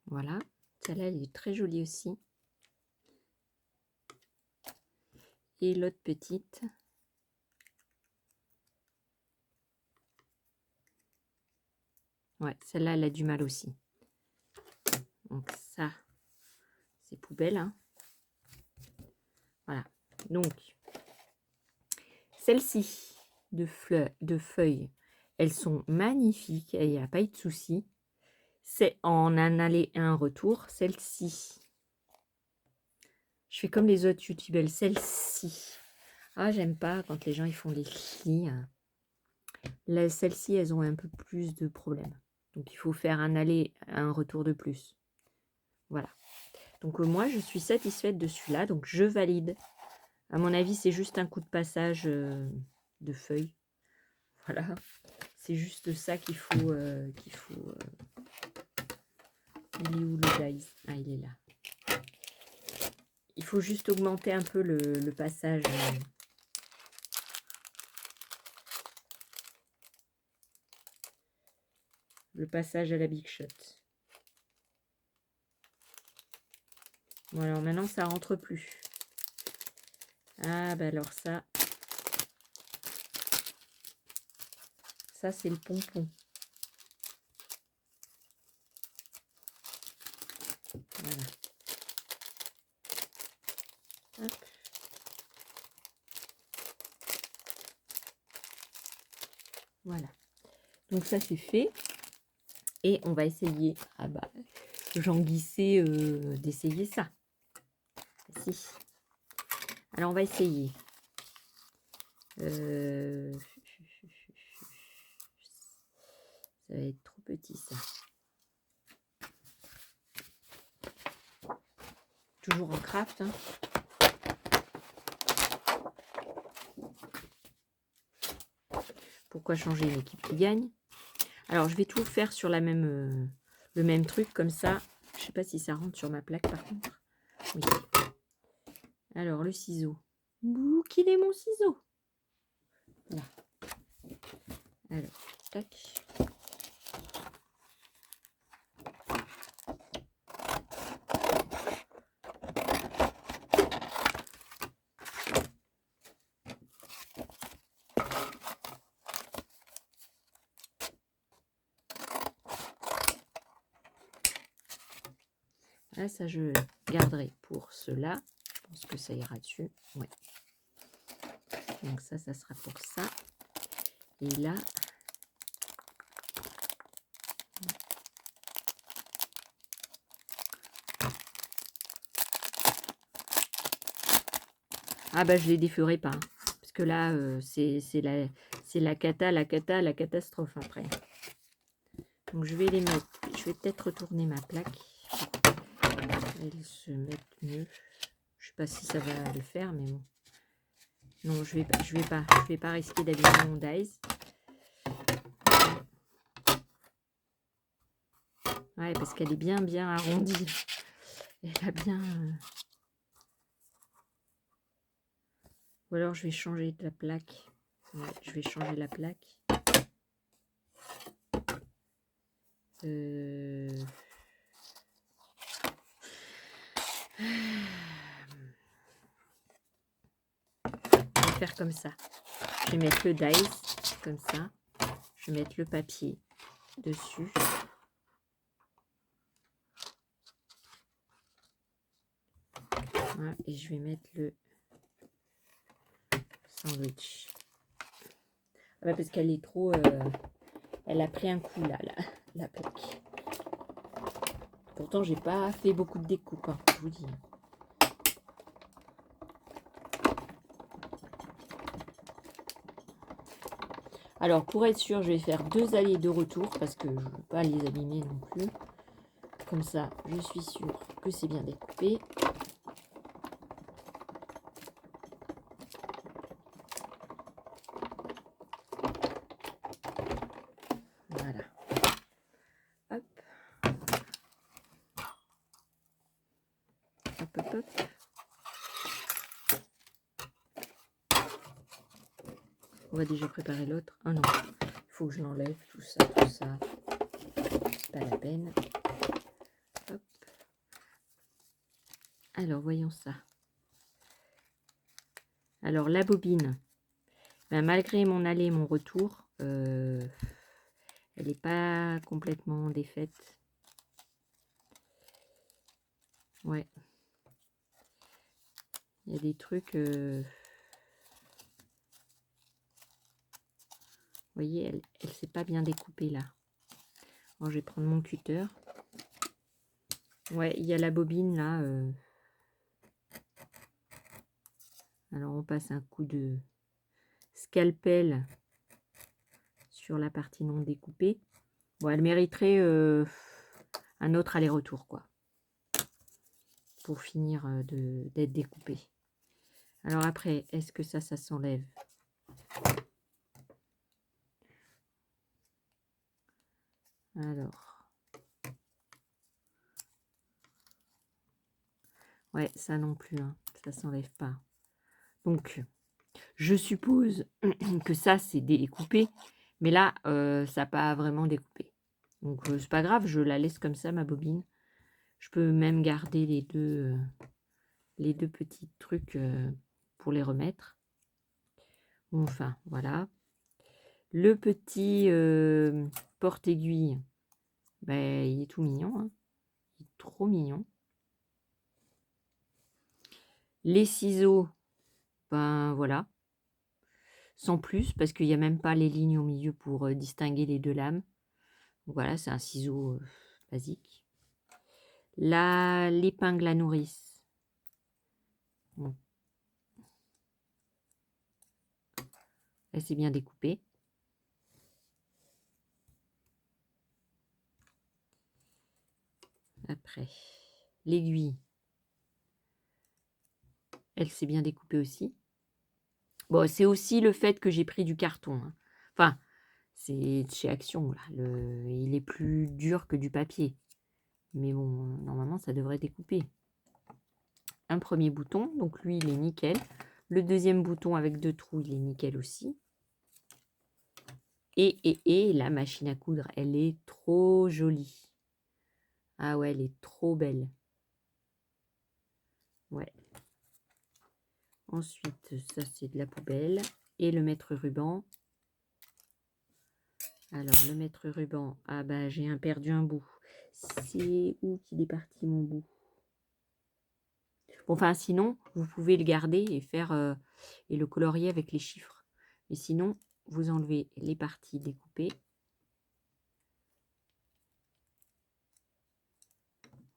voilà. Celle-là, elle est très jolie aussi. Et l'autre petite, ouais, celle-là, elle a du mal aussi. Donc ça, c'est poubelle, hein. Voilà. Donc, celles-ci de feuilles, elles sont magnifiques. Il n'y a pas eu de souci. C'est en un aller et un retour. Celle-ci, je fais comme les autres youtubeurs. Celle-ci, ah, j'aime pas quand les gens ils font des plis. Celles-ci, elles ont un peu plus de problèmes. Donc, il faut faire un aller et un retour de plus. Voilà. Donc, moi, je suis satisfaite de celui-là. Donc, je valide. À mon avis, c'est juste un coup de passage de feuilles. Voilà. C'est juste ça qu'il faut. Il est où le dies? Ah, il est là. Il faut juste augmenter un peu le passage. Le passage à la Big Shot. Voilà, maintenant ça rentre plus. Ah bah alors ça c'est le pompon. Voilà. Hop. Voilà. Donc ça c'est fait. Et on va essayer. Ah bah, j'en glissais d'essayer ça. Si. Alors on va essayer. Ça va être trop petit ça. Toujours en craft. Hein. Pourquoi changer une équipe qui gagne? Alors je vais tout faire sur la même, le même truc comme ça. Je sais pas si ça rentre sur ma plaque par contre. Oui. Alors le ciseau. Bouh, qu'il est mon ciseau. Là. Alors, tac. ça je garderai pour cela. Je pense que ça ira dessus. Ouais. Donc ça sera pour ça. Et là, ah bah je les déferai pas. Hein, parce que là, c'est la catastrophe après. Donc je vais les mettre. Je vais peut-être retourner ma plaque. Elle se mettre mieux. Je sais pas si ça va le faire, mais bon. Non, je vais pas risquer d'abîmer mon dies. Ouais, parce qu'elle est bien arrondie. Elle a bien. Ou alors je vais changer de la plaque. Ouais, je vais changer la plaque. Je vais faire comme ça. Je vais mettre le dice comme ça. Je vais mettre le papier dessus. Voilà, et je vais mettre le sandwich. Ah bah parce qu'elle est trop... elle a pris un coup là, la plaque. Pourtant, j'ai pas fait beaucoup de découpe, hein, je vous dis. Alors, pour être sûr, je vais faire 2 allées de retour parce que je ne veux pas les abîmer non plus. Comme ça, je suis sûre que c'est bien découpé. Voilà. Hop. Hop, hop, hop. On va déjà préparer l'autre. Ah non, il faut que je l'enlève, tout ça. Pas la peine. Hop. Alors, voyons ça. Alors, la bobine, ben, malgré mon aller et mon retour, elle n'est pas complètement défaite. Ouais. Il y a des trucs... vous voyez, elle ne s'est pas bien découpée là. Alors, je vais prendre mon cutter. Ouais, il y a la bobine là. Alors, on passe un coup de scalpel sur la partie non découpée. Bon, elle mériterait un autre aller-retour, quoi. Pour finir d'être découpée. Alors après, est-ce que ça s'enlève? Alors. Ouais, ça non plus, hein, ça s'enlève pas. Donc, je suppose que ça, c'est découpé. Mais là, ça n'a pas vraiment découpé. Donc, c'est pas grave, je la laisse comme ça, ma bobine. Je peux même garder les deux petits trucs pour les remettre. Enfin, voilà. Le petit porte-aiguille, ben, il est tout mignon. Hein. Il est trop mignon. Les ciseaux, ben voilà. Sans plus, parce qu'il n'y a même pas les lignes au milieu pour distinguer les deux lames. Donc voilà, c'est un ciseau basique. Là, l'épingle à nourrice. Bon. Elle s'est bien découpée. Après, l'aiguille. Elle s'est bien découpée aussi. Bon, c'est aussi le fait que j'ai pris du carton. Hein. Enfin, c'est chez Action, là. Il est plus dur que du papier. Mais bon, normalement, ça devrait découper. Un premier bouton, donc lui, il est nickel. Le deuxième bouton avec 2 trous, il est nickel aussi. Et la machine à coudre, elle est trop jolie. Ah ouais, elle est trop belle. Ouais. Ensuite, ça, c'est de la poubelle. Et le mètre-ruban. Alors, le mètre-ruban, ah bah, j'ai perdu un bout. C'est où qu'il est parti, mon bout? Bon, enfin, sinon, vous pouvez le garder et faire et le colorier avec les chiffres. Mais sinon, vous enlevez les parties découpées.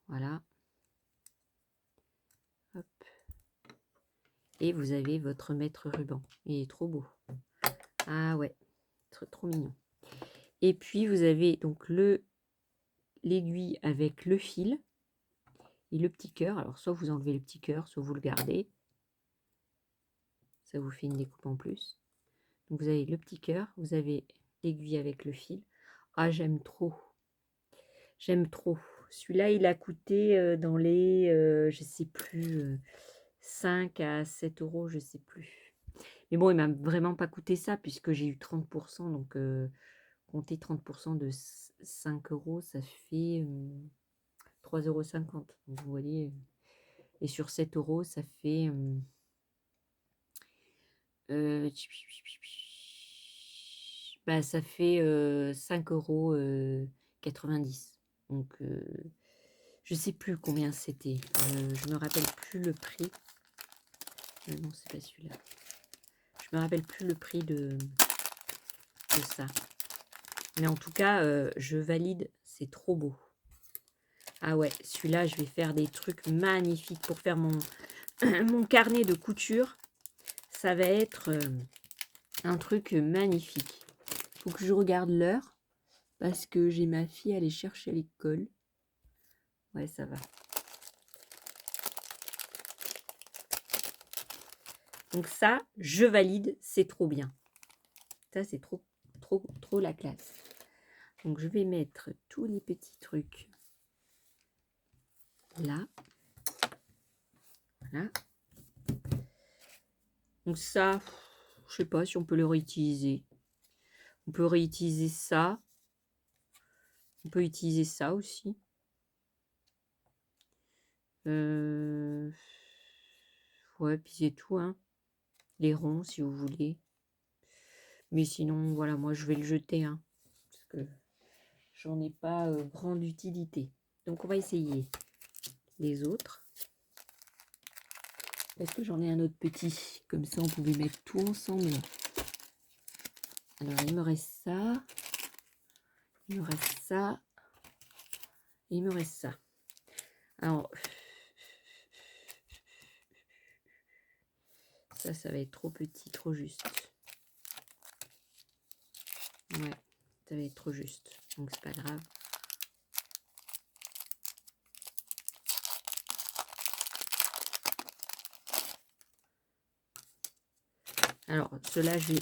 Voilà. Hop. Et vous avez votre maître ruban. Il est trop beau. Ah ouais, trop mignon. Et puis, vous avez donc l'aiguille avec le fil et le petit cœur. Alors, soit vous enlevez le petit cœur, soit vous le gardez. Ça vous fait une découpe en plus. Donc, vous avez le petit cœur, vous avez l'aiguille avec le fil. Ah, j'aime trop. J'aime trop. Celui-là, il a coûté dans les, je sais plus, 5 à 7 euros, je sais plus. Mais bon, il m'a vraiment pas coûté ça, puisque j'ai eu 30%. Donc, compter 30% de 5 euros, ça fait 3,50 €. Donc, vous voyez, et sur 7 euros, ça fait... bah, ça fait 5,90 €. Donc, je sais plus combien c'était. Je me rappelle plus le prix. Non, c'est pas celui-là. Je me rappelle plus le prix de ça. Mais en tout cas, je valide. C'est trop beau. Ah ouais, celui-là, je vais faire des trucs magnifiques pour faire mon, mon carnet de couture. Ça va être un truc magnifique. Faut que je regarde l'heure parce que j'ai ma fille à aller chercher à l'école. Ouais, ça va. Donc ça, je valide, c'est trop bien. Ça, c'est trop la classe. Donc je vais mettre tous les petits trucs là. Voilà. Donc ça, je sais pas si on peut le réutiliser. On peut réutiliser ça. On peut utiliser ça aussi. Ouais, puis c'est tout, hein. Les ronds, si vous voulez. Mais sinon, voilà, moi, je vais le jeter, hein. Parce que j'en ai pas grande utilité. Donc, on va essayer les autres. Est-ce que j'en ai un autre petit? Comme ça, on pouvait mettre tout ensemble. Alors, il me reste ça. Il me reste ça. Et il me reste ça. Alors, ça va être trop petit, trop juste. Ouais, ça va être trop juste. Donc, c'est pas grave. Alors, ceux-là, je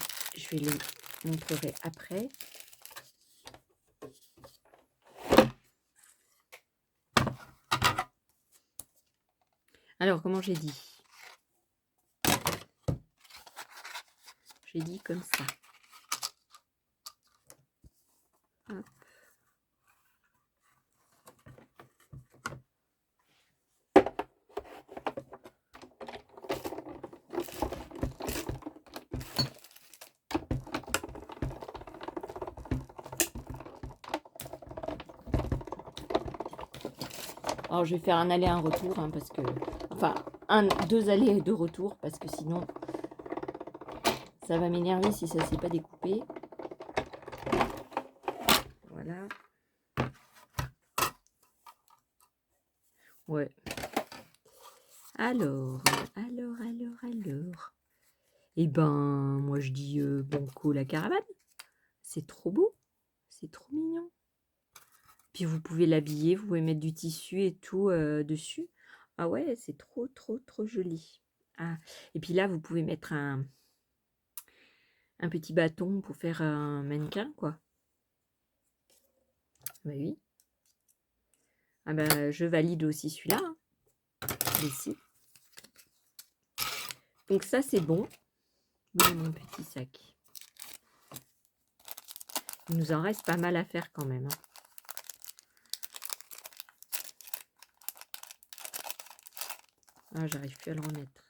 vais les montrer après. Alors, comment j'ai dit? J'ai dit comme ça. Hop. Alors, je vais faire un aller, un retour, hein, parce que... Enfin, deux allers et deux retours, parce que sinon, ça va m'énerver si ça ne s'est pas découpé. Voilà. Ouais. Alors. Eh ben, moi, je dis banco la caravane. C'est trop beau. C'est trop mignon. Puis, vous pouvez l'habiller, vous pouvez mettre du tissu et tout dessus. Ah ouais, c'est trop joli. Ah. Et puis là, vous pouvez mettre un petit bâton pour faire un mannequin, quoi. Bah oui. Ah ben, je valide aussi celui-là. Hein. Ici. Donc ça, c'est bon. Dans mon petit sac. Il nous en reste pas mal à faire quand même. Hein. Ah, j'arrive plus à le remettre.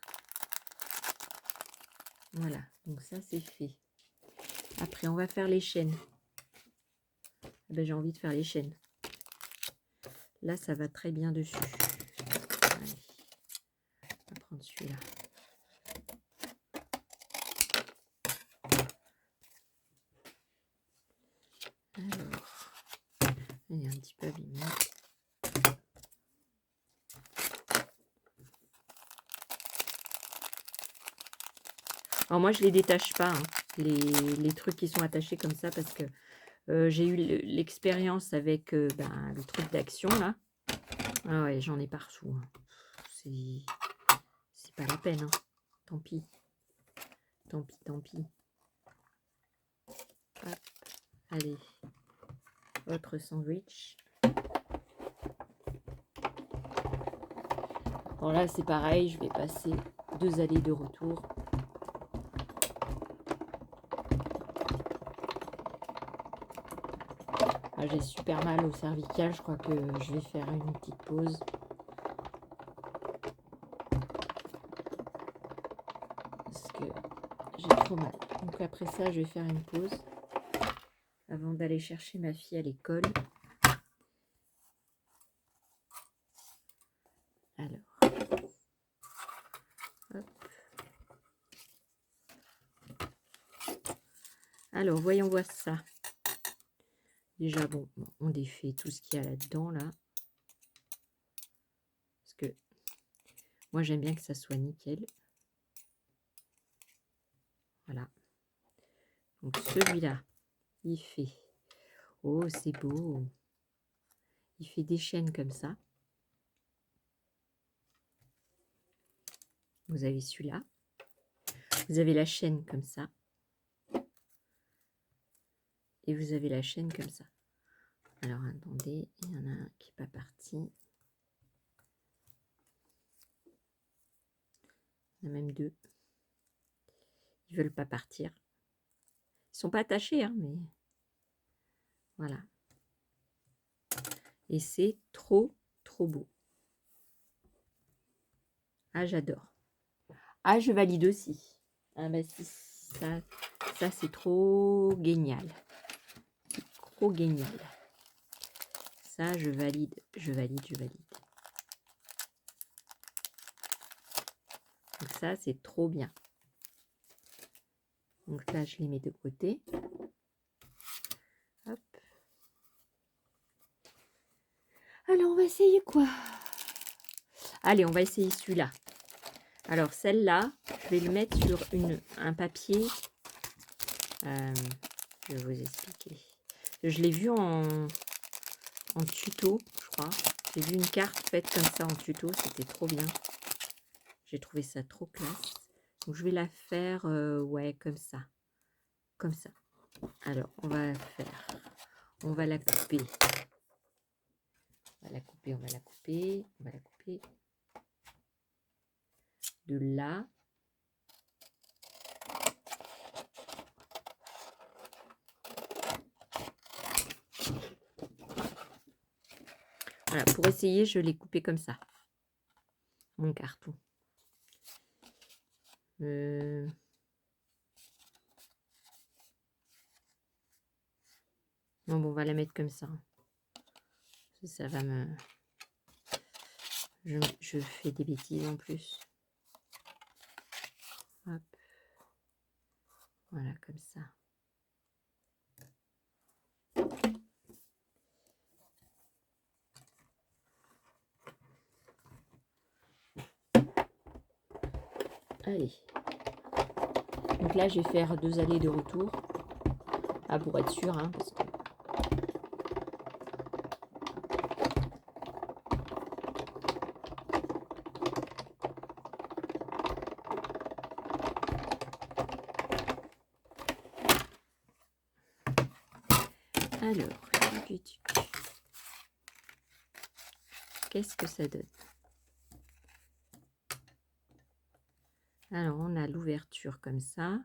Voilà, donc ça c'est fait. Après, on va faire les chaînes. Ben, j'ai envie de faire les chaînes. Là, ça va très bien dessus. Allez. celui-là. Alors, il est un petit peu abîmé. Alors moi, je les détache pas, hein, les trucs qui sont attachés comme ça, parce que j'ai eu l'expérience avec le truc d'action, là. Ah ouais, j'en ai partout. Hein. C'est pas la peine. Hein. Tant pis. Tant pis, tant pis. Hop. Allez. Autre sandwich. Bon là, c'est pareil. Je vais passer 2 allées de retour. Ah, j'ai super mal au cervical. Je crois que je vais faire une petite pause. Parce que j'ai trop mal. Donc après ça, je vais faire une pause avant d'aller chercher ma fille à l'école. Alors, hop. Alors, voyons voir ça. Déjà, bon, on défait tout ce qu'il y a là-dedans, là. Parce que moi, j'aime bien que ça soit nickel. Voilà. Donc, celui-là, il fait... Oh, c'est beau. Il fait des chaînes comme ça. Vous avez celui-là. Vous avez la chaîne comme ça. Et vous avez la chaîne comme ça. Alors, attendez, il y en a un qui n'est pas parti. Il y en a même 2. Ils veulent pas partir. Ils sont pas attachés, hein, mais... Voilà. Et c'est trop, trop beau. Ah, j'adore. Ah, je valide aussi. Ah, bah si, ça c'est trop génial. Trop génial. Ça, je valide, je valide, je valide. Donc ça, c'est trop bien. Donc là, je les mets de côté. Hop. Alors, on va essayer quoi? Allez, on va essayer celui-là. Alors, celle-là, je vais le mettre sur un papier. Je vais vous expliquer. Je l'ai vu en tuto, je crois. J'ai vu une carte faite comme ça en tuto. C'était trop bien. J'ai trouvé ça trop classe. Donc, je vais la faire, ouais, comme ça. Comme ça. Alors, on va faire... On va la couper. On va la couper, on va la couper. On va la couper. De là. Voilà, pour essayer, je l'ai coupé comme ça. Mon carton. Non, bon, on va la mettre comme ça. Ça va me... Je fais des bêtises en plus. Hop. Voilà, comme ça. Allez. Donc là, je vais faire 2 allées de retour. Ah, pour être sûr, hein, parce que... Alors, qu'est-ce que ça donne? Alors, on a l'ouverture comme ça.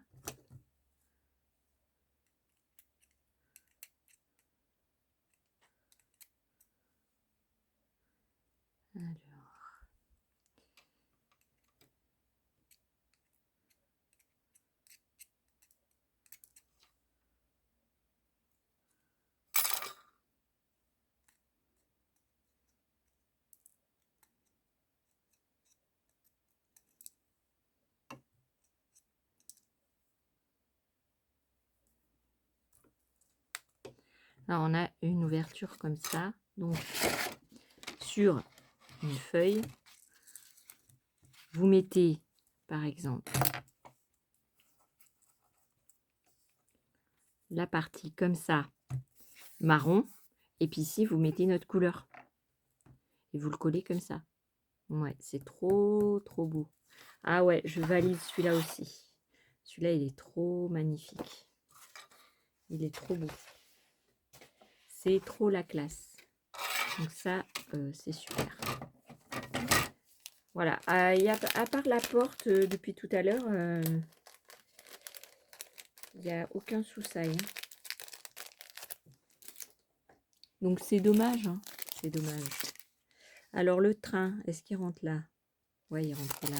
Alors. Là, on a une ouverture comme ça. Donc, sur une feuille, vous mettez, par exemple, la partie comme ça, marron. Et puis ici, vous mettez notre couleur. Et vous le collez comme ça. Ouais, c'est trop beau. Ah ouais, je valide celui-là aussi. Celui-là, il est trop magnifique. Il est trop beau. C'est trop la classe. Donc ça, c'est super. Voilà. À part la porte, depuis tout à l'heure, il n'y a aucun sous-sail. Donc c'est dommage. Hein. C'est dommage. Alors le train, est-ce qu'il rentre là? Ouais, il rentre là.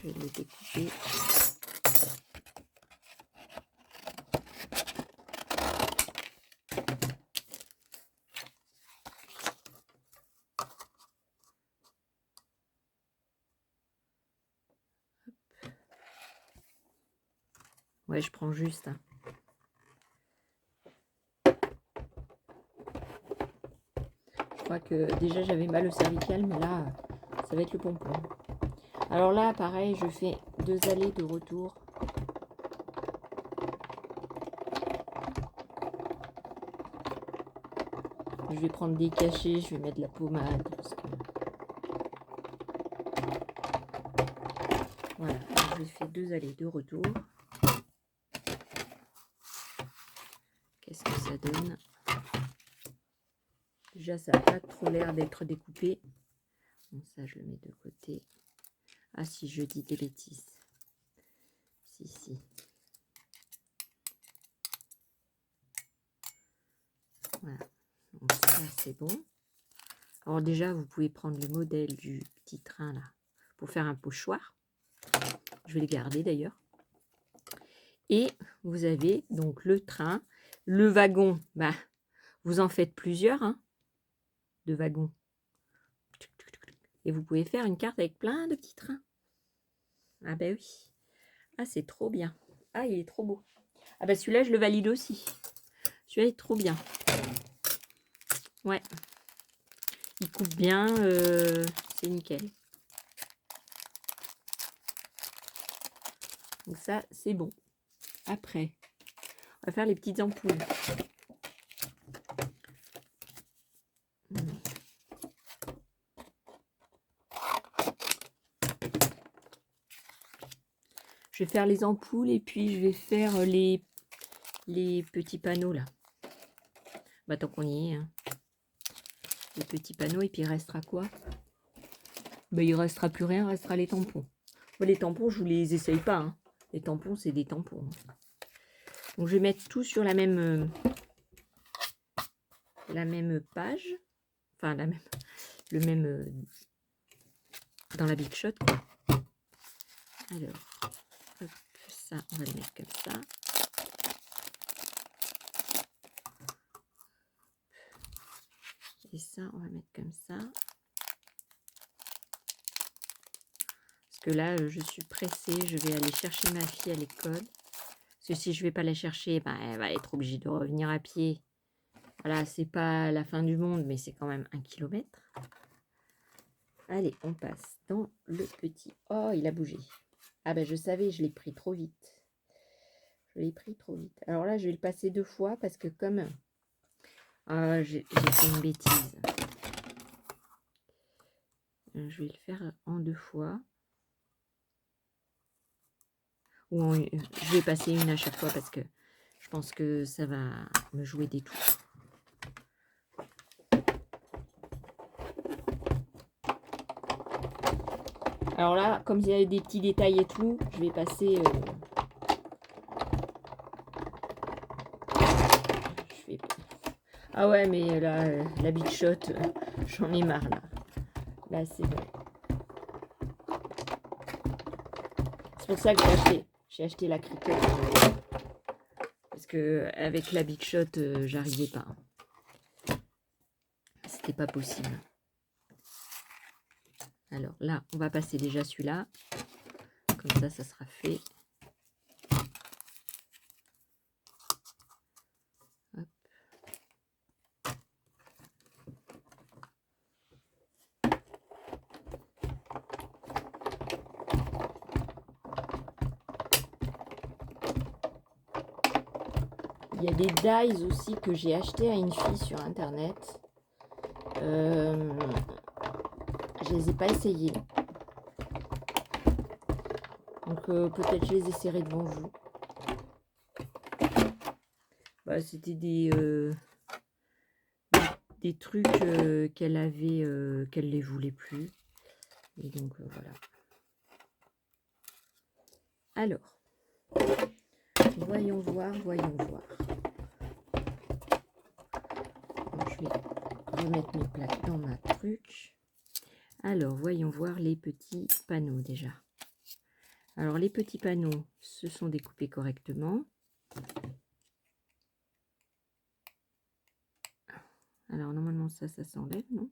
Je vais le découper. Ouais, je prends juste. Hein. Je crois que déjà j'avais mal au cervical, mais là, ça va être le pompon. Alors là, pareil, je fais 2 allées de retour. Je vais prendre des cachets, je vais mettre de la pommade. Parce que... Voilà, je fais 2 allées de retour. Qu'est-ce que ça donne? Déjà, ça n'a pas trop l'air d'être découpé. Bon, ça, je le mets de côté. Ah si, je dis des bêtises. Si. Voilà. Donc ça, c'est bon. Alors déjà, vous pouvez prendre le modèle du petit train là pour faire un pochoir. Je vais le garder d'ailleurs. Et vous avez donc le train. Le wagon, bah, vous en faites plusieurs hein, de wagons. Et vous pouvez faire une carte avec plein de petits trains. Ah ben oui. Ah, c'est trop bien. Ah, il est trop beau. Ah ben celui-là, je le valide aussi. Celui-là est trop bien. Ouais. Il coupe bien. C'est nickel. Donc ça, c'est bon. Après, on va faire les petites ampoules. Je vais faire les ampoules et puis je vais faire les petits panneaux là. Bah tant qu'on y est. Hein. Les petits panneaux et puis il restera quoi? Bah il restera plus rien, il restera les tampons. Bon, les tampons, je vous les essaye pas. Hein. Les tampons, c'est des tampons. Hein. Donc je vais mettre tout sur la même page. Enfin le même dans la Big Shot quoi. Alors, hop, ça, on va le mettre comme ça. Et ça, on va mettre comme ça. Parce que là, je suis pressée. Je vais aller chercher ma fille à l'école. Parce que si je ne vais pas la chercher, ben, elle va être obligée de revenir à pied. Voilà, c'est pas la fin du monde, mais c'est quand même 1 kilomètre. Allez, on passe dans le petit. Oh, il a bougé. Ah ben, je savais, je l'ai pris trop vite. Je l'ai pris trop vite. Alors là, je vais le passer 2 fois parce que comme j'ai fait une bêtise. Je vais le faire en 2 fois. Ou je vais passer une à chaque fois parce que je pense que ça va me jouer des tours. Alors là, comme il y a des petits détails et tout, je vais passer... Ah ouais, mais là, la Big Shot, j'en ai marre là. Là, c'est bon. C'est pour ça que j'ai acheté la Cricut. Parce que avec la Big Shot, j'arrivais pas. C'était pas possible. Alors là, on va passer déjà celui-là. Comme ça sera fait. Hop. Il y a des dies aussi que j'ai acheté à une fille sur internet. Je les ai pas essayés. Donc peut-être je les essaierai devant vous. Bah, c'était des trucs qu'elle avait, qu'elle les voulait plus. Et donc voilà. Alors, voyons voir, voyons voir. Donc, je vais remettre mes plaques dans ma truc. Alors, voyons voir les petits panneaux déjà. Alors, les petits panneaux se sont découpés correctement. Alors, normalement, ça s'enlève, non?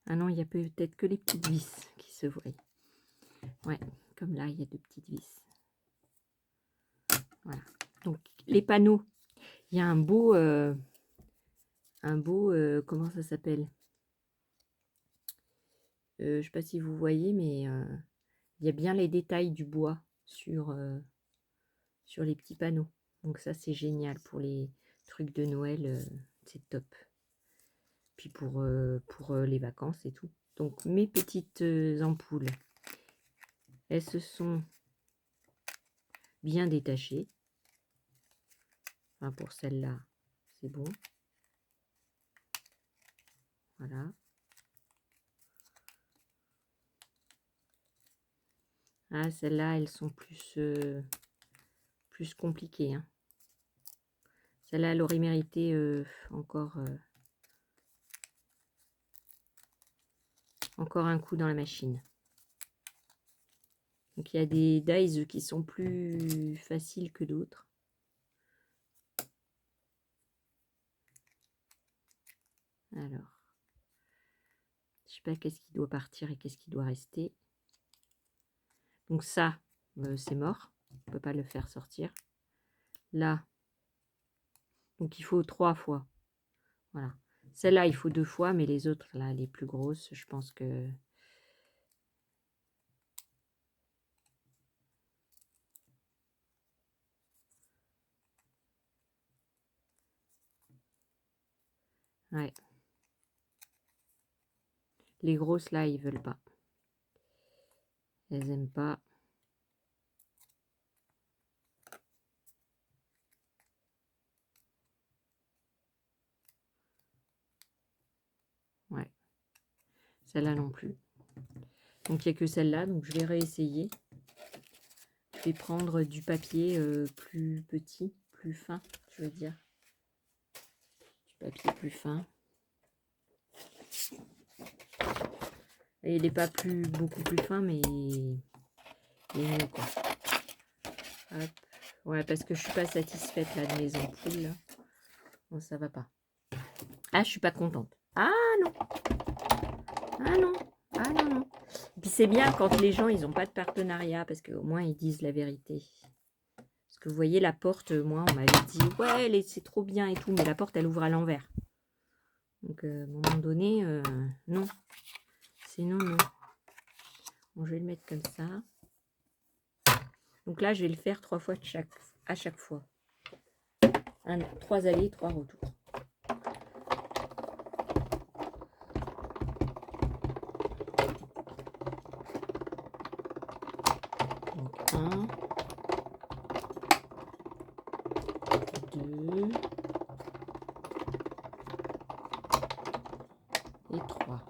Ah non, il y a peut-être que les petites vis qui se voient. Ouais, comme là, il y a 2 petites vis. Voilà. Donc, les panneaux, il y a un beau, comment ça s'appelle? Je ne sais pas si vous voyez, mais il y a bien les détails du bois sur les petits panneaux. Donc ça, c'est génial pour les trucs de Noël, c'est top. Puis pour les vacances et tout. Donc mes petites ampoules, elles se sont bien détachées. Enfin, pour celle-là, c'est bon. Voilà. Ah, celles-là, elles sont plus compliquées. Hein. Celle-là, elle aurait mérité encore un coup dans la machine. Donc il y a des dies qui sont plus faciles que d'autres. Alors, je sais pas qu'est-ce qui doit partir et qu'est-ce qui doit rester. Donc ça, c'est mort. On ne peut pas le faire sortir. Là, donc il faut 3 fois. Voilà. Celle-là, il faut 2 fois, mais les autres, là, les plus grosses, je pense que... Ouais. Les grosses, là, ils veulent pas. Elles aiment pas. Ouais. Celle-là non plus. Donc, il n'y a que celle-là. Donc, je vais réessayer. Je vais prendre du papier plus petit, plus fin, je veux dire. Du papier plus fin. Et il n'est pas beaucoup plus fin, mais il est mieux, quoi. Hop. Ouais, parce que je suis pas satisfaite là de mes ampoules. Là. Bon, ça va pas. Ah, je suis pas contente. Ah non. Ah non. Ah non, non. Et puis c'est bien quand les gens, ils n'ont pas de partenariat, parce qu'au moins, ils disent la vérité. Parce que vous voyez, la porte, moi, on m'avait dit, ouais, c'est trop bien et tout, mais la porte, elle ouvre à l'envers. Donc, à un moment donné, non. C'est non, non. Bon, je vais le mettre comme ça. Donc là, je vais le faire 3 fois à chaque fois. 3 allées, 3 retours. Donc 1, 2 et 3.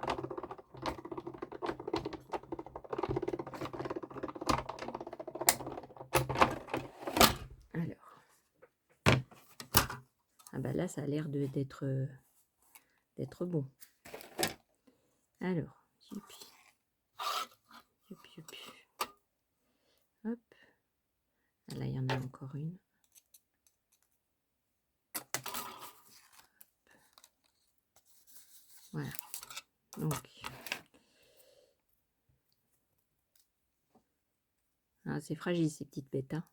Alors. Ah bah là, ça a l'air d'être bon. Alors, youpi. Youpi, youpi. Hop. Ah là, il y en a encore une. Voilà. Donc, c'est fragile ces petites bêtes. Hein.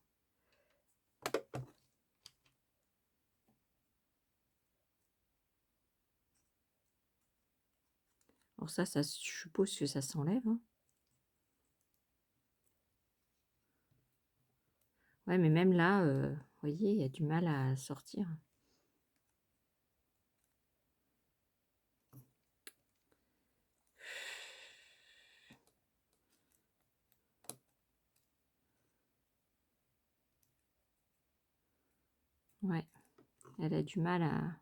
Alors ça, je suppose que ça s'enlève. Hein. Ouais, mais même là, vous voyez, il y a du mal à sortir. Ouais, elle a du mal à...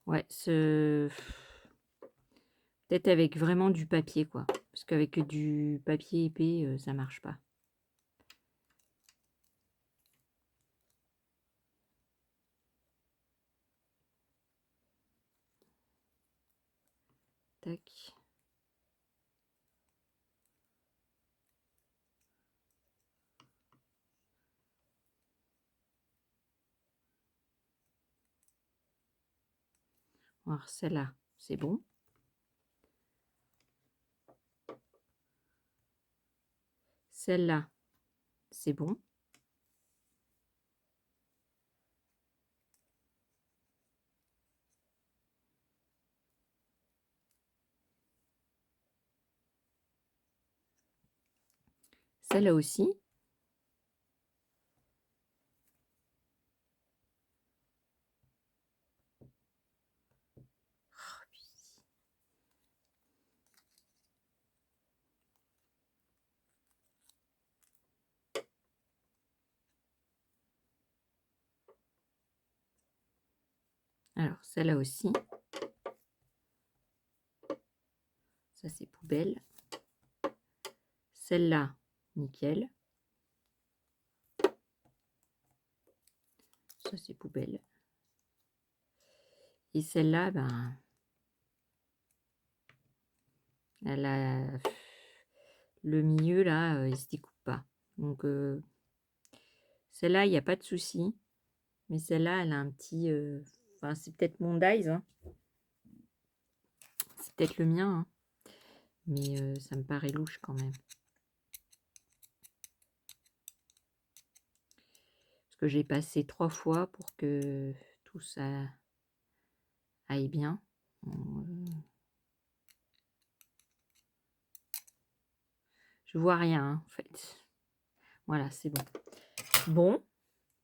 Ouais, peut-être avec vraiment du papier, quoi. Parce qu'avec du papier épais, ça marche pas. Tac. Alors celle-là, c'est bon. Celle-là, c'est bon. Celle-là aussi. Alors, celle-là aussi. Ça, c'est poubelle. Celle-là, nickel. Ça, c'est poubelle. Et celle-là, ben... elle a... Le milieu, là, il se découpe pas. Donc, celle-là, il n'y a pas de souci. Mais celle-là, elle a un petit... Enfin, c'est peut-être mon dies. Hein. C'est peut-être le mien. Hein. Mais ça me paraît louche quand même. Parce que j'ai passé 3 fois pour que tout ça aille bien. Je vois rien, hein, en fait. Voilà, c'est bon. Bon,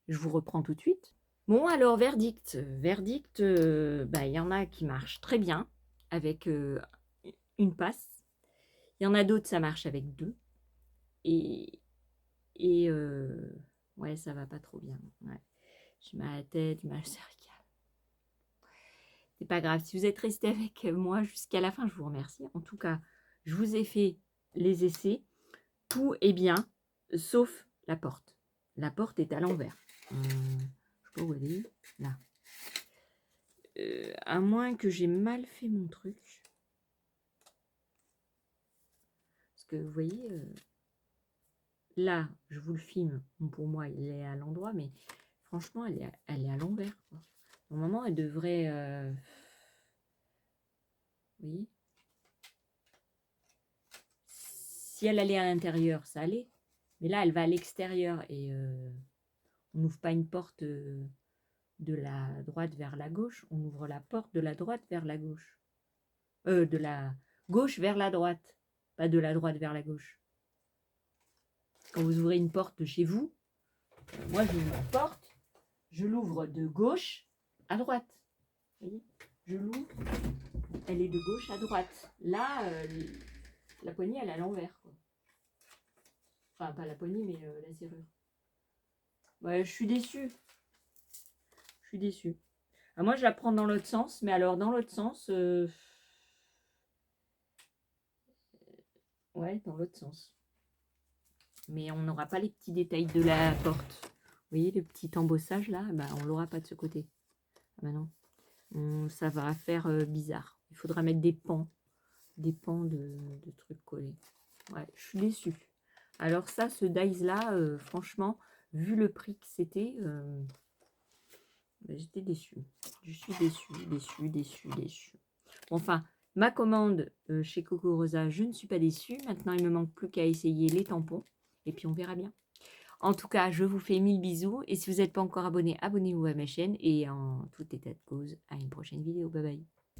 je vous reprends tout de suite. Bon, alors, verdict. Verdict, bah, y en a qui marchent très bien avec une passe. Il y en a d'autres, ça marche avec 2. Et ouais, ça va pas trop bien. Ouais. J'ai mal à la tête, mal cervicale. C'est pas grave. Si vous êtes resté avec moi jusqu'à la fin, je vous remercie. En tout cas, je vous ai fait les essais. Tout est bien, sauf la porte. La porte est à l'envers. Je sais pas où elle est. Là. À moins que j'ai mal fait mon truc. Parce que vous voyez, là, je vous le filme. Bon, pour moi, il est à l'endroit, mais franchement, elle est à l'envers. Normalement, elle devrait... vous voyez, si elle allait à l'intérieur, ça allait. Mais là, elle va à l'extérieur et on n'ouvre pas une porte de la droite vers la gauche. On ouvre la porte de la droite vers la gauche. De la gauche vers la droite, pas de la droite vers la gauche. Quand vous ouvrez une porte de chez vous, moi j'ouvre ma porte, je l'ouvre de gauche à droite. Vous voyez, je l'ouvre, elle est de gauche à droite. Là, la poignée, elle est à l'envers. Enfin, pas la poignée, mais la serrure. Ouais, je suis déçue. Je suis déçue. Ah, moi, je la prends dans l'autre sens, mais alors dans l'autre sens... ouais, dans l'autre sens. Mais on n'aura pas les petits détails de la porte. Vous voyez le petit embossage là, bah, on l'aura pas de ce côté. Ah bah non, ça va faire bizarre. Il faudra mettre des pans de trucs collés. Ouais, je suis déçue. Alors ça, ce dies là, franchement, vu le prix que c'était, j'étais déçue. Je suis déçue. Bon, enfin, ma commande chez Coco Rosa, je ne suis pas déçue. Maintenant, il me manque plus qu'à essayer les tampons. Et puis, on verra bien. En tout cas, je vous fais 1000 bisous. Et si vous n'êtes pas encore abonné, abonnez-vous à ma chaîne. Et en tout état de cause, à une prochaine vidéo. Bye bye.